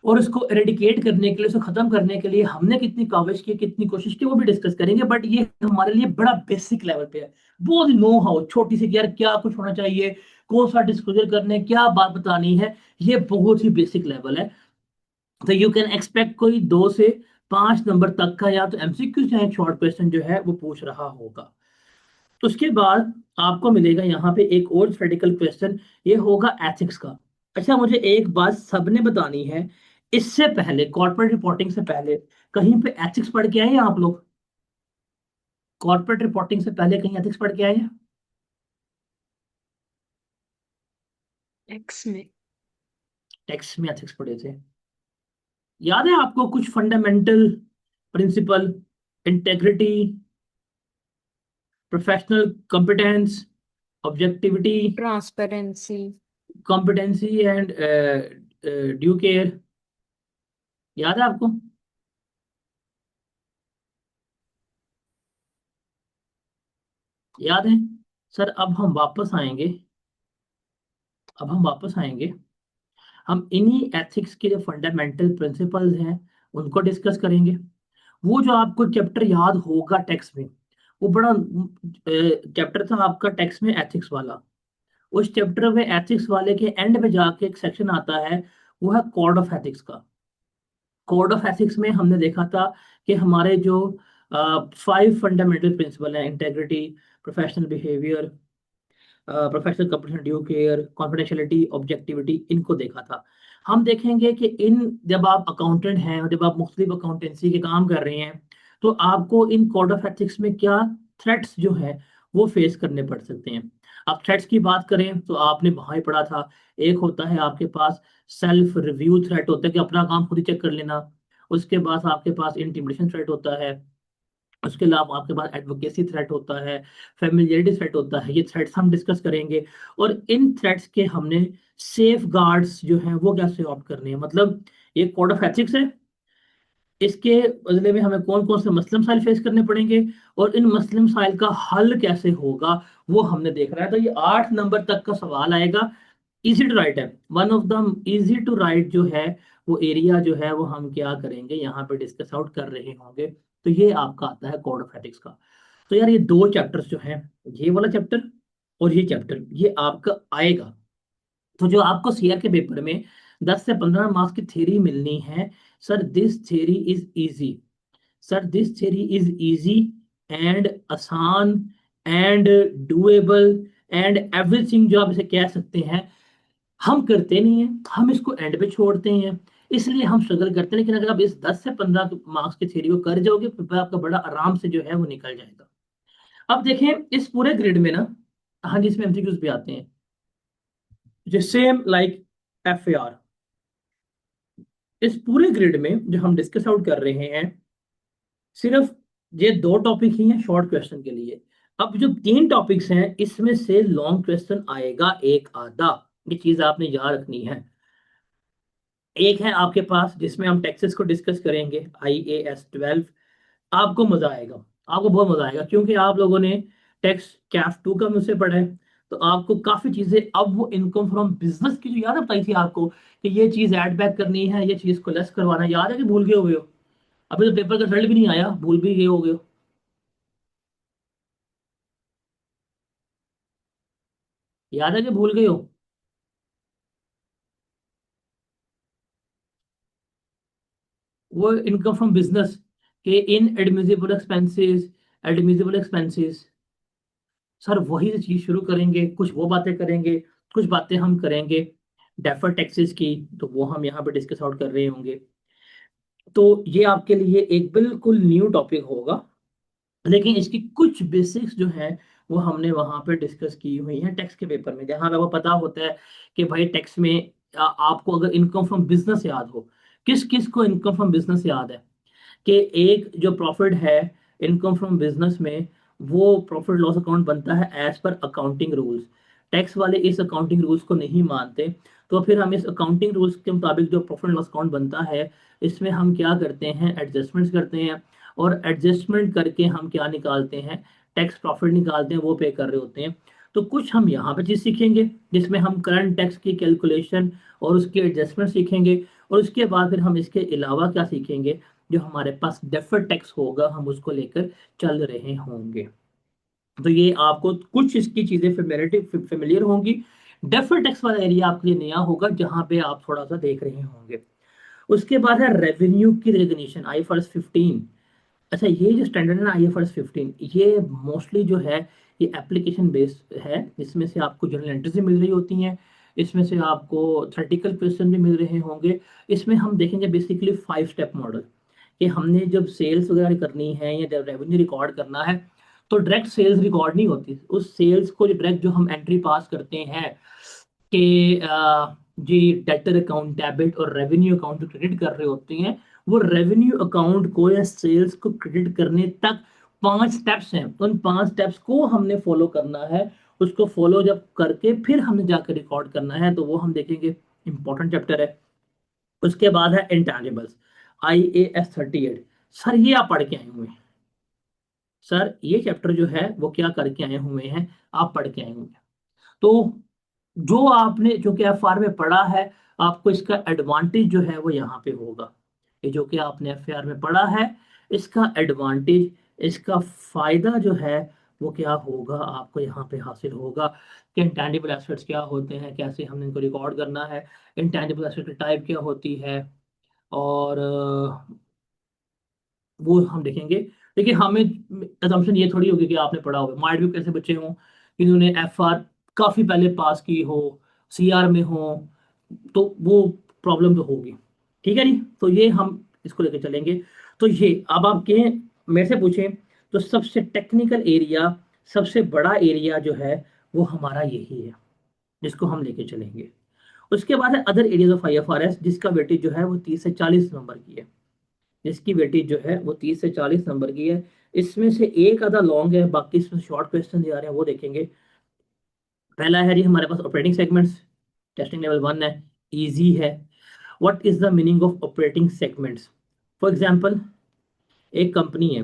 और उसको एरेडिकेट करने के लिए, उसको खत्म करने के लिए हमने कितनी काविश की, कितनी कोशिश की, वो भी डिस्कस करेंगे। बट ये हमारे लिए बड़ा बेसिक लेवल पे है, बहुत ही नो हाउ, छोटी सी कि यार क्या कुछ होना चाहिए, कौन सा डिस्क्लोजर करने, क्या बात बतानी है, ये बहुत ही बेसिक लेवल है। तो यू कैन एक्सपेक्ट कोई 2 से 5 नंबर तक का या तो एमसीक्यू या शॉर्ट क्वेश्चन जो है वो पूछ रहा होगा। तो उसके बाद आपको मिलेगा यहाँ पे एक और थ्योरेटिकल क्वेश्चन, ये होगा एथिक्स का। अच्छा मुझे एक बात सबने बतानी है, इससे पहले कॉर्पोरेट रिपोर्टिंग से पहले कहीं पे एथिक्स पढ़ के आए हैं आप लोग? कॉर्पोरेट रिपोर्टिंग से पहले कहीं एथिक्स पढ़ के आए हैं? एक्स में। टेक्स्ट में एथिक्स पढ़े थे? याद है आपको कुछ fundamental principle, integrity, professional competence, objectivity, transparency. Competency and due care, याद है आपको? याद है? सर अब हम वापस आएंगे, अब हम वापस आएंगे, हम इन्हीं एथिक्स के जो फंडामेंटल प्रिंसिपल्स हैं उनको डिस्कस करेंगे। वो जो आपको चैप्टर याद होगा टेक्स्ट में, वो बड़ा चैप्टर था आपका टेक्स्ट में एथिक्स वाला। उस चैप्टर में एथिक्स वाले के एंड पे जाके एक सेक्शन आता है, वो है कोड ऑफ एथिक्स का। कोड ऑफ एथिक्स में हमने देखा था कि हमारे जो 5 फंडामेंटल प्रिंसिपल हैं, integrity, professional behaviour, professional competition, due care, confidentiality, objectivity, इनको देखा था। हम देखेंगे कि इन, जब आप अकाउंटेंट हैं और जब आप मुख्तलिफ अकाउंटेंसी के काम कर रहे हैं, तो आपको इन कोड ऑफ एथिक्स में क्या थ्रेट्स जो है वो फेस करने पड़ सकते हैं। अब थ्रेट्स की बात करें तो आपने वहां ही पढ़ा था, एक होता है आपके पास सेल्फ रिव्यू थ्रेट, होता है कि अपना काम खुद ही चेक कर लेना। उसके बाद आपके पास इंटिमिडेशन थ्रेट होता है। उसके अलावा आपके पास एडवोकेसी थ्रेट होता है, फेमिलियरिटी थ्रेट होता है। ये थ्रेट्स हम डिस्कस करेंगे। और इन थ्रेट्स के हमने सेफ गार्ड्स जो हैं वो कैसे ऑप्ट करने हैं, मतलब ये कोड ऑफ एथिक्स है, इसके बदले में हमें कौन कौन से मसले मसाइल फेस करने पड़ेंगे और इन मसले मसाइल का हल कैसे होगा, वो हमने देखना है। तो ये 8 नंबर तक का सवाल आएगा। इजी टू राइट है, one of the easy to write जो है वो एरिया जो है वो हम क्या करेंगे यहाँ पे डिस्कस आउट कर रहे होंगे। तो ये आपका आता है कोड ऑफ एथिक्स का। तो यार ये दो चैप्टर्स जो हैं, ये वाला चैप्टर और ये चैप्टर, ये आपका आएगा। तो जो आपको सीआर के पेपर में 10 से 15 मार्क्स की थ्योरी मिलनी है, sir this theory is easy, sir this theory is easy and आसान एंड डूएबल एंड एवरीथिंग जो आप इसे कह सकते हैं, हम करते नहीं है, हम इसको एंड पे छोड़ते हैं, इसलिए हम स्ट्रगल करते हैं। लेकिन अगर आप इस 10 से 15 मार्क्स की थ्योरी को कर जाओगे पेपर आपका बड़ा आराम से जो है वो निकल जाएगा। अब देखें इस पूरे ग्रिड में ना, हाँ जी, इसमें एमसीक्यूज भी आते हैं, जो सेम लाइक एफएआर। इस पूरे ग्रिड में जो हम डिस्कस आउट कर रहे हैं, सिर्फ ये दो टॉपिक ही हैं शॉर्ट क्वेश्चन के लिए। अब जो 3 टॉपिक्स हैं इसमें से लॉन्ग क्वेश्चन आएगा एक आधा, ये चीज आपने याद रखनी है। एक है आपके पास जिसमें हम टैक्सेस को डिस्कस करेंगे, IAS 12। आपको मजा आएगा, आपको बहुत मजा आएगा, क्योंकि आप लोगों ने टैक्स कैफ 2 का मुझसे पढ़ा है। तो आपको काफी चीजें, अब वो इनकम फ्रॉम बिजनेस की जो याद बताई थी आपको कि ये चीज ऐड बैक करनी है, ये चीज को लेस करवाना है, याद है कि भूल गए हुए हो? अभी तो पेपर का रिजल्ट भी नहीं आया, भूल भी गए हो गए हो? याद है कि भूल गए हो? वो इनकम फ्रॉम बिजनेस के inadmissible expenses, admissible expenses, sir वही चीज शुरू करेंगे, कुछ वो बातें करेंगे, कुछ बातें हम करेंगे डेफर टैक्सेस की, तो वो हम यहाँ पे डिस्कस आउट कर रहे होंगे। तो ये आपके लिए एक बिल्कुल न्यू टॉपिक होगा, लेकिन इसकी कुछ बेसिक्स जो है वो हमने वहां पे डिस्कस की हुई है टैक्स के पेपर में, जहां पे आपको पता होता है कि भाई टैक्स में आपको अगर इनकम फ्रॉम बिजनेस याद हो, किस किस को इनकम फ्रॉम बिजनेस याद है कि एक जो प्रॉफिट है इनकम फ्रॉम बिजनेस में, वो प्रॉफिट लॉस अकाउंट बनता है as per accounting rules. Tax वाले इस अकाउंटिंग रूल्स को नहीं मानते, तो फिर हम इस अकाउंटिंग रूल्स के मुताबिक जो प्रॉफिट लॉस अकाउंट बनता है, इसमें हम क्या करते हैं, एडजस्टमेंट्स करते हैं। और एडजस्टमेंट करके हम क्या निकालते हैं, टैक्स प्रॉफिट निकालते हैं, वो पे कर रहे होते हैं। तो कुछ हम यहाँ पे चीज सीखेंगे जिसमें हम करंट टैक्स की कैलकुलेशन और उसके एडजस्टमेंट सीखेंगे। और उसके बाद फिर हम इसके अलावा क्या सीखेंगे, जो हमारे पास डेफर्ड टैक्स होगा हम उसको लेकर चल रहे होंगे। तो ये आपको कुछ इसकी चीजें फेमिलियर होंगी। डेफर्ड टैक्स वाला एरिया आपके लिए नया होगा, जहां पे आप थोड़ा सा देख रहे होंगे। उसके बाद है रेवेन्यू की रिकग्निशन, IFRS 15। अच्छा, ये जो स्टैंडर्ड है ना IFRS 15, ये मोस्टली जो है ये एप्लीकेशन बेस्ड है। इसमें से आपको जर्नल एंट्रीज भी मिल रही होती हैं, इसमें से आपको थ्योरेटिकल क्वेश्चन भी मिल रहे होंगे। इसमें हम देखेंगे बेसिकली 5 स्टेप मॉडल, कि हमने जब सेल्स वगैरह करनी है या जब रेवेन्यू रिकॉर्ड करना है, तो डायरेक्ट सेल्स रिकॉर्ड नहीं होती, उस सेल्स को जो डायरेक्ट जो हम एंट्री पास करते हैं कि जी डेटर अकाउंट, डेबिट और रेवेन्यू अकाउंट जो क्रेडिट कर रहे होते हैं, वो रेवेन्यू अकाउंट को या सेल्स को क्रेडिट करने तक 5 स्टेप्स हैं, उन 5 स्टेप्स को हमने फॉलो करना है। उसको फॉलो जब करके फिर हमने जाकर रिकॉर्ड करना है, तो वो हम देखेंगे, इंपॉर्टेंट चैप्टर है। उसके बाद है इंटैंजिबल्स, IAS 38। सर ये आप पढ़ के आए हुए हैं, सर ये चैप्टर जो है वो क्या करके आए हुए हैं, आप पढ़ के आए हुए हैं। तो जो आपने जो कि एफआर में पढ़ा है, आपको इसका एडवांटेज जो है वो यहाँ पे होगा। ये जो कि आपने एफआर में पढ़ा है, इसका एडवांटेज, इसका फायदा जो है वो क्या होगा, आपको यहाँ पे हासिल होगा कि इंटैंजिबल एसेट्स क्या होते हैं, कैसे हमने इनको रिकॉर्ड करना है, इंटैंजिबल एसेट की टाइप क्या होती है, और वो हम देखेंगे। देखिए हमें assumption ये थोड़ी होगी कि आपने पढ़ा होगा, माइट भी कैसे बच्चे हों जिन्होंने एफआर काफी पहले पास की हो, सीआर में हो, तो वो प्रॉब्लम तो होगी। ठीक है नहीं, तो ये हम इसको लेकर चलेंगे। तो ये अब आप कहें, मेरे से पूछें, तो सबसे टेक्निकल एरिया, सबसे बड़ा एरिया जो है वो हमारा यही है जिसको हम लेके चलेंगे। उसके बाद है अदर एरियाज ऑफ IFRS, जिसका वेटेज जो है वो 30 से 40 नंबर की है। जिसकी वेटेज जो है वो 30 से 40 नंबर की है। इसमें से एक आधा लॉन्ग है, बाकी इसमें शॉर्ट क्वेश्चन दिया रहे हैं वो देखेंगे। पहला है जी हमारे पास ऑपरेटिंग सेगमेंट्स, टेस्टिंग लेवल 1 है, इजी है। What is the meaning of operating segments? For example, एक कंपनी है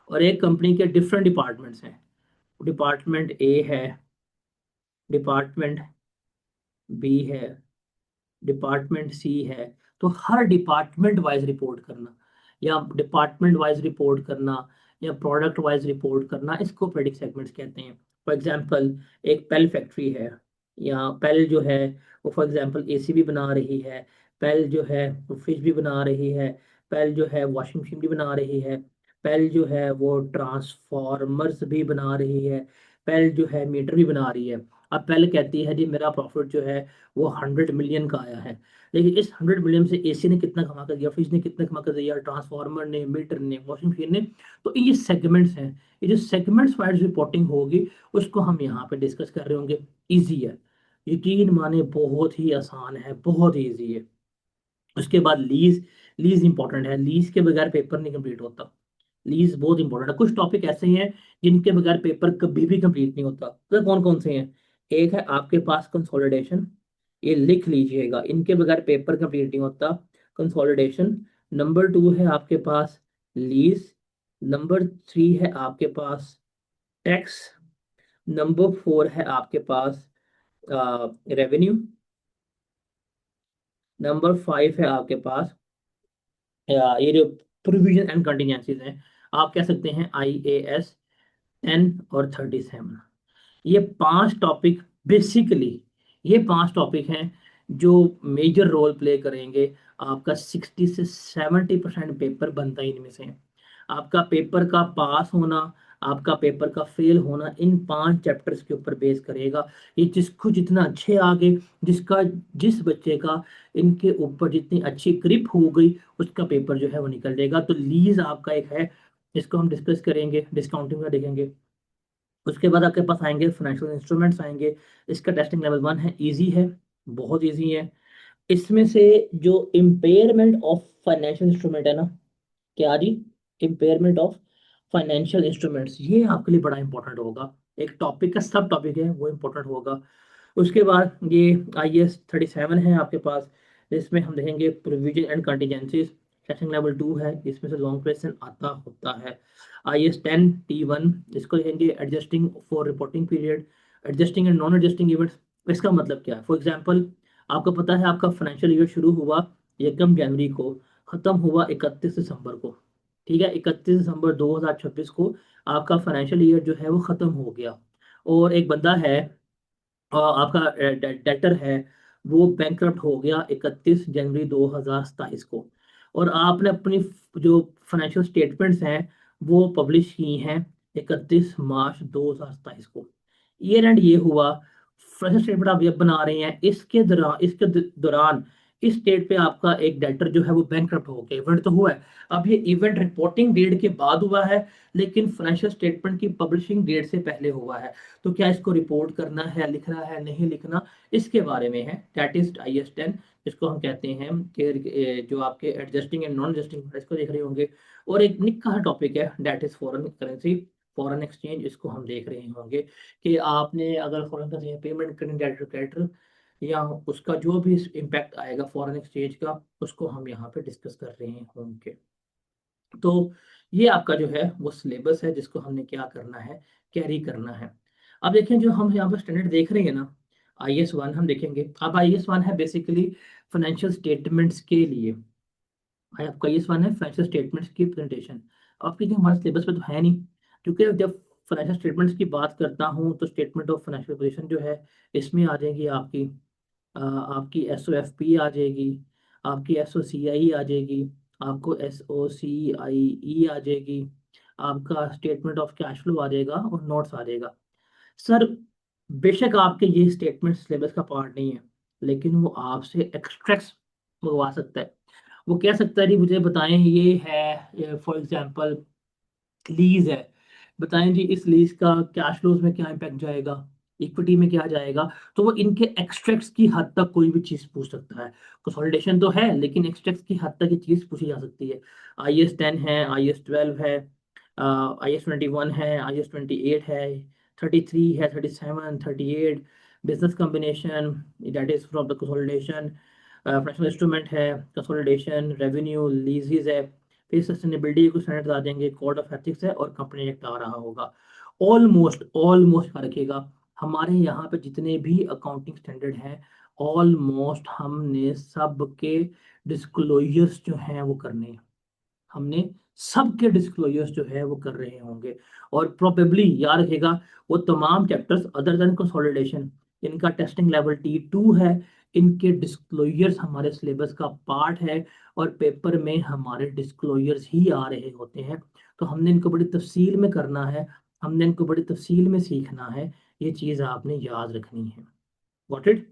और एक कंपनी के डिफरेंट डिपार्टमेंट्स हैं। डिपार्टमेंट ए है, डिपार्टमेंट बी है, डिपार्टमेंट सी है। तो हर डिपार्टमेंट वाइज रिपोर्ट करना, या डिपार्टमेंट वाइज रिपोर्ट करना, या प्रोडक्ट वाइज रिपोर्ट करना, इसको ऑपरेटिंग सेगमेंट्स कहते हैं। फॉर एग्जांपल, एक पेल फैक्ट्री है, या पेल जो है वो फॉर एग्जांपल एसी भी बना रही है, पेल जो है वो फ्रिज भी बना रही है, पेल जो है वॉशिंग मशीन भी बना रही है, पेल जो है वो ट्रांसफॉर्मर्स भी बना रही है, पेल जो है मीटर भी बना रही है। अब पेल कहती है जी मेरा प्रॉफिट जो है वो 100 मिलियन का आया है, लेकिन इस 100 मिलियन से एसी ने कितना कमा कर दिया, फ्रिज ने कितना कमा कर दिया, ट्रांसफार्मर ने, मीटर ने, वॉशिंग मशीन ने। तो ये सेगमेंट्स हैं। ये जो सेगमेंट्स वाइज रिपोर्टिंग होगी उसको हम यहाँ पे डिस्कस कर रहे होंगे। इजी है, यकीन माने बहुत ही आसान है, बहुत ही ईजी है। उसके बाद लीज, लीज इंपॉर्टेंट है, लीज के बगैर पेपर नहीं कंप्लीट होता। लीज बहुत इंपॉर्टेंट है। कुछ टॉपिक ऐसे हैं जिनके बगैर पेपर कभी भी कंप्लीट नहीं होता। तो कौन कौन से हैं? एक है आपके पास कंसोलिडेशन, ये लिख लीजिएगा, इनके बगैर पेपर कंप्लीट नहीं होता। कंसोलिडेशन। नंबर 2 है आपके पास लीज। नंबर 3 है आपके पास टैक्स। नंबर 4 है आपके पास रेवेन्यू। नंबर 5 है आपके पास ये जो प्रोविजन एंड कंटिजेंसीज हैं, आप कह सकते हैं IAS 10 और 37। ये 5 टॉपिक बेसिकली, ये 5 टॉपिक हैं जो मेजर रोल प्ले करेंगे। आपका 60 से 70% पेपर बनता ही इनमें से है। आपका पेपर का पास होना, आपका पेपर का फेल होना इन 5 चैप्टर्स के ऊपर बेस करेगा। ये जिसको जितना अच्छे आगे, जिसका जिस बच्चे का इनके ऊपर जितनी अच्छी ग्रिप हो गई, उसका पेपर जो है वो निकल जाएगा। तो लीज आपका एक है, इसको हम डिस्कस करेंगे, डिस्काउंटिंग का देखेंगे। उसके बाद आपके पास आएंगे फाइनेंशियल इंस्ट्रूमेंट्स आएंगे। इसका टेस्टिंग लेवल 1 है, इजी है, बहुत इजी है। इसमें से जो इम्पेयरमेंट ऑफ फाइनेंशियल इंस्ट्रूमेंट है ना, क्या जी, इम्पेयरमेंट ऑफ फाइनेंशियल इंस्ट्रूमेंट्स, ये आपके लिए बड़ा इंपॉर्टेंट होगा। एक टॉपिक का सब टॉपिक है वो इंपॉर्टेंट होगा। उसके बाद ये IAS 37 है आपके पास, जिसमें हम देखेंगे provision and contingencies. Section level 2 है, इसमें से लॉन्ग क्वेश्चन आता होता है। IAS 10 T1, इसको देखेंगे adjusting for reporting period, adjusting and non adjusting events. इसका मतलब क्या है? फॉर एग्जाम्पल, आपको पता है आपका फाइनेंशियल ईयर शुरू हुआ 1 जनवरी को, खत्म हुआ 31 दिसंबर को। ठीक है, 31 दिसंबर 2026 को आपका फाइनेंशियल ईयर जो है वो खत्म हो गया। और एक बंदा है, आपका डेटर है, वो बैंकरप्ट हो गया 31 जनवरी 2027 को। और आपने अपनी जो फाइनेंशियल स्टेटमेंट्स हैं वो पब्लिश की हैं 31 मार्च 2027 को। ईयर एंड ये हुआ, फाइनेंशियल स्टेटमेंट आप जब बना रहे हैं इसके दौरान इस डेट पे आपका एक डेटर जो है वो बैंकरप्ट हो गया, इवेंट तो हुआ है। अब ये इवेंट रिपोर्टिंग डेट के बाद हुआ है, लेकिन फाइनेंशियल स्टेटमेंट की पब्लिशिंग डेट से पहले हुआ है। तो क्या इसको रिपोर्ट करना है, लिखना है, नहीं लिखना, इसके बारे में है। दैट इज IAS 10, जिसको हम कहते हैं कि जो आपके एडजस्टिंग एंड नॉन एडजस्टिंग, इसको देख रहे होंगे। और एक निक्का टॉपिक है, that is foreign currency, foreign exchange, इसको हम देख रहे होंगे कि आपने अगर फॉरेन करेंसी पेमेंट करनी डायरेक्ट क्रेडिटर, या उसका जो भी इम्पैक्ट आएगा फॉरेन एक्सचेंज का, उसको हम यहाँ पे डिस्कस कर रहे होंगे। तो ये आपका जो है वो सिलेबस है जिसको हमने क्या करना है, कैरी करना है। अब देखें जो हम यहाँ पर स्टैंडर्ड देख रहे हैं ना, IAS 1 हम देखेंगे। अब IAS 1 है बेसिकली फाइनेंशियल स्टेटमेंट्स के लिए। आपका IAS 1 है फाइनेंशियल स्टेटमेंट्स की प्रेजेंटेशन। आपकी जो हमारे सिलेबस पे तो है नहीं, क्योंकि जब फाइनेंशियल स्टेटमेंट्स की बात करता हूँ तो स्टेटमेंट ऑफ फाइनेंशियल पोजीशन जो है इसमें आ जाएगी आपकी SOFP आ जाएगी, आपकी SOCI आ जाएगी, आपको SOCIE आ जाएगी, आपका स्टेटमेंट ऑफ कैश फ्लो आ जाएगा और नोट्स आ जाएगा। सर, बेशक आपके ये स्टेटमेंट सिलेबस का पार्ट नहीं है, लेकिन वो आपसे एक्सट्रैक्ट्स मंगवा सकता है। वो कह सकता है जी मुझे बताएं, ये है फॉर एग्जांपल लीज है, बताएं जी इस लीज का कैश फ्लोज में क्या इम्पैक्ट जाएगा, इक्विटी में क्या जाएगा। तो वो इनके एक्सट्रैक्ट्स की हद तक कोई भी चीज पूछ सकता है। कंसोलिडेशन तो है लेकिन एक्सट्रैक्ट्स की हद तक ये चीज पूछी जा सकती है। IAS 10 है, IAS 12 है, IAS 21 है, IAS 28 है, 33 है, 37, 38, business combination that is from the consolidation, financial instrument है, कंसोलिडेशन, रेवेन्यू, लीजेस है, फिर सस्टेनेबिलिटी को स्टैंडर्ड आ जाएंगे, कोड ऑफ एथिक्स है और कंपनी एक्ट आ रहा होगा। ऑलमोस्ट ऑलमोस्ट क्या रखिएगा, हमारे यहाँ पे जितने भी अकाउंटिंग स्टैंडर्ड हैं ऑलमोस्ट हमने सबके डिस्क्लोजर्स जो हैं वो करने हैं। हमने सबके डिस्क्लोजर्स जो है वो कर रहे होंगे। और प्रोबेबली याद रखेगा वो तमाम चैप्टर्स अदर देन कंसोलिडेशन, इनका टेस्टिंग लेवल T2 है, इनके डिस्क्लोजर्स हमारे सिलेबस का पार्ट है और पेपर में हमारे डिस्क्लोजर्स ही आ रहे होते हैं। तो हमने इनको बड़ी तफसील में करना है, हमने इनको बड़ी तफसील में सीखना है, ये चीज़ आपने याद रखनी है। Got it.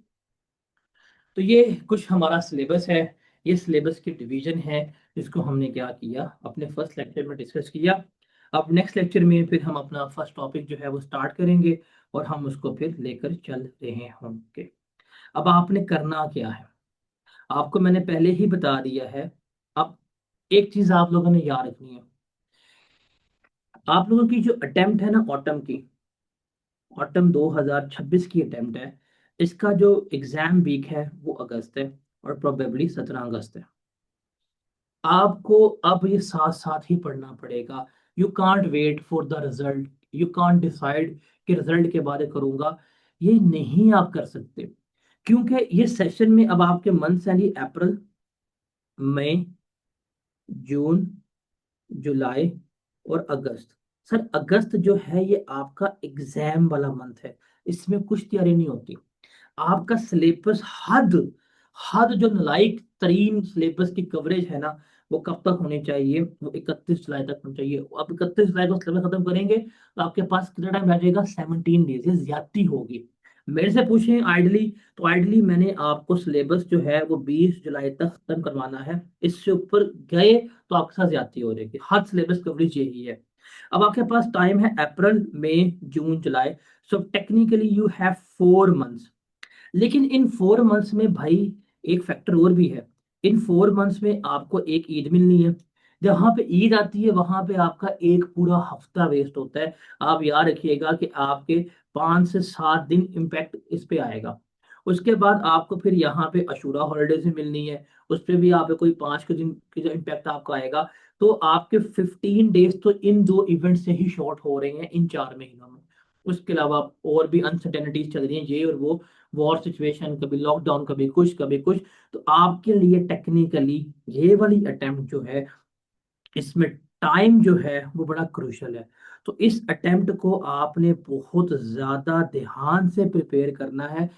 तो ये कुछ हमारा सिलेबस है, ये सिलेबस की डिवीजन है जिसको हमने क्या किया अपने फर्स्ट लेक्चर में डिस्कस किया। अब नेक्स्ट लेक्चर में फिर हम अपना फर्स्ट टॉपिक जो है वो स्टार्ट करेंगे और हम उसको फिर लेकर चल रहे होंगे। अब आपने करना क्या है, आपको मैंने पहले ही बता दिया है। अब एक चीज आप लोगों ने याद रखनी है, आप लोगों की जो अटेम्प्ट है ना ऑटम की, ऑटम 2026 की अटेम्प्ट है, इसका जो एग्जाम वीक है वो अगस्त है और प्रोबेबली 17 अगस्त है। आपको अब ये साथ साथ ही पढ़ना पड़ेगा। You can't wait for the result, you can't decide कि रिजल्ट के बाद करूंगा, ये नहीं आप कर सकते। क्योंकि ये सेशन में अब आपके मंथ्स हैं जी अप्रैल, मई, जून, जुलाई और अगस्त। सर अगस्त जो है ये आपका एग्जाम वाला मंथ है, इसमें कुछ तैयारी नहीं होती। आपका सिलेबस हद हद जो नालायक तरीन सिलेबस की कवरेज है ना वो कब तक होनी चाहिए, वो 31 जुलाई तक होनी चाहिए। अब 31 जुलाई को सिलेबस खत्म करेंगे तो आपके पास कितना टाइम रह जाएगा, 17 डेज, ये ज्यादती होगी। मेरे से पूछें आइडली, तो आइडली मैंने आपको सिलेबस जो है वो 20 जुलाई तक खत्म करवाना है। इससे ऊपर गए तो आपके साथ ज्यादती हो जाएगी, हद सिलेबस कवरेज यही है। अब आपके पास टाइम है अप्रैल, मई, जून, जुलाई। So technically you have 4 months. लेकिन इन 4 मंथ्स में भाई एक फैक्टर और भी है, इन 4 मंथ्स में आपको एक ईद मिलनी है। जहां पे ईद आती है वहां पे आपका एक पूरा हफ्ता वेस्ट होता है। आप याद रखिएगा कि आपके 5 से 7 दिन इम्पैक्ट इस पे आएगा। उसके बाद आपको फिर यहाँ पे अशूरा हॉलीडेज भी मिलनी है, उस पर भी आप कोई 5 के दिन की जो इम्पैक्ट आपका आएगा। तो आपके 15 डेज तो इन दो इवेंट से ही शॉर्ट हो रहे हैं इन 4 महीनों में। उसके अलावा और भी अनसर्टेनिटीज चल रही हैं ये और वो, वॉर सिचुएशन, कभी लॉकडाउन, कभी कुछ कभी कुछ। तो आपके लिए टेक्निकली ये वाली अटेम्प्ट जो है इसमें टाइम जो है वो बड़ा क्रूशल है। तो इस अटेम्प्ट को आपने बहुत ज्यादा ध्यान से प्रिपेयर करना है,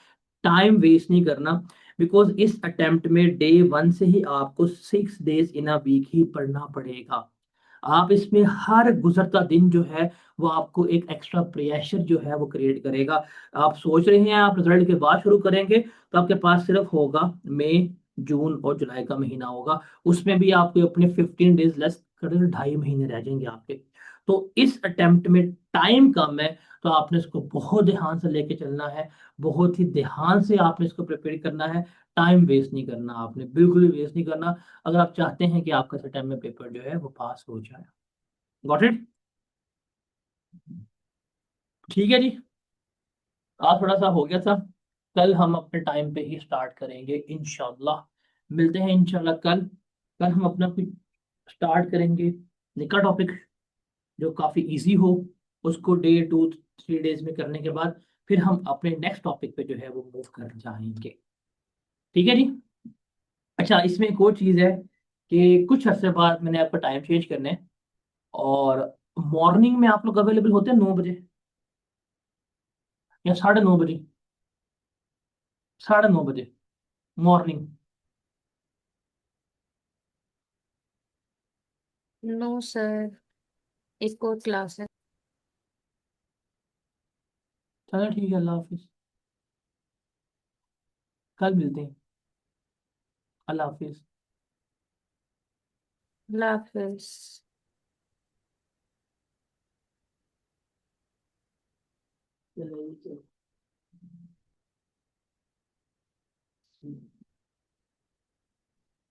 टाइम वेस्ट नहीं करना। बिकॉज इस अटेम्प्ट में डे 1 से ही आपको 6 डेज इन अ वीक ही पढ़ना पड़ेगा। आप इसमें हर गुजरता दिन जो है वो आपको एक एक्स्ट्रा प्रेशर जो है वो क्रिएट करेगा। आप सोच रहे हैं आप रिजल्ट के बाद शुरू करेंगे तो आपके पास सिर्फ होगा मई, जून और जुलाई का महीना होगा। उसमें भी आपको अपने 15 डेज लेस कर 2.5 महीने रह जाएंगे आपके। तो इस अटेम्प्ट में टाइम कम है, तो आपने इसको बहुत ध्यान से लेके चलना है, बहुत ही ध्यान से आपने इसको प्रिपेयर करना है। टाइम वेस्ट नहीं करना, आपने बिल्कुल भी वेस्ट नहीं करना अगर आप चाहते हैं कि आपका टाइम में पेपर जो है वो पास हो जाए। Got it. ठीक है जी, आज थोड़ा सा हो गया था, कल हम अपने टाइम पे ही स्टार्ट करेंगे इंशाल्लाह। मिलते हैं इंशाल्लाह कल। कल हम अपना कुछ स्टार्ट करेंगे निका टॉपिक जो काफी इजी हो, उसको डे 2 3 डेज में करने के बाद फिर हम अपने नेक्स्ट टॉपिक पे जो है वो मूव कर जाएंगे। ठीक है जी। अच्छा इसमें एक और चीज है कि कुछ अर्से बाद मैंने आपका टाइम चेंज करना है, और मॉर्निंग में आप लोग अवेलेबल होते हैं 9 बजे या 9:30 बजे, 9:30 बजे मॉर्निंग। नो सर, एक और क्लास है। चलो ठीक है, अल्लाह हाफिज, कल मिलते हैं, अल्लाह हाफिज। अल्लाह हाफिज।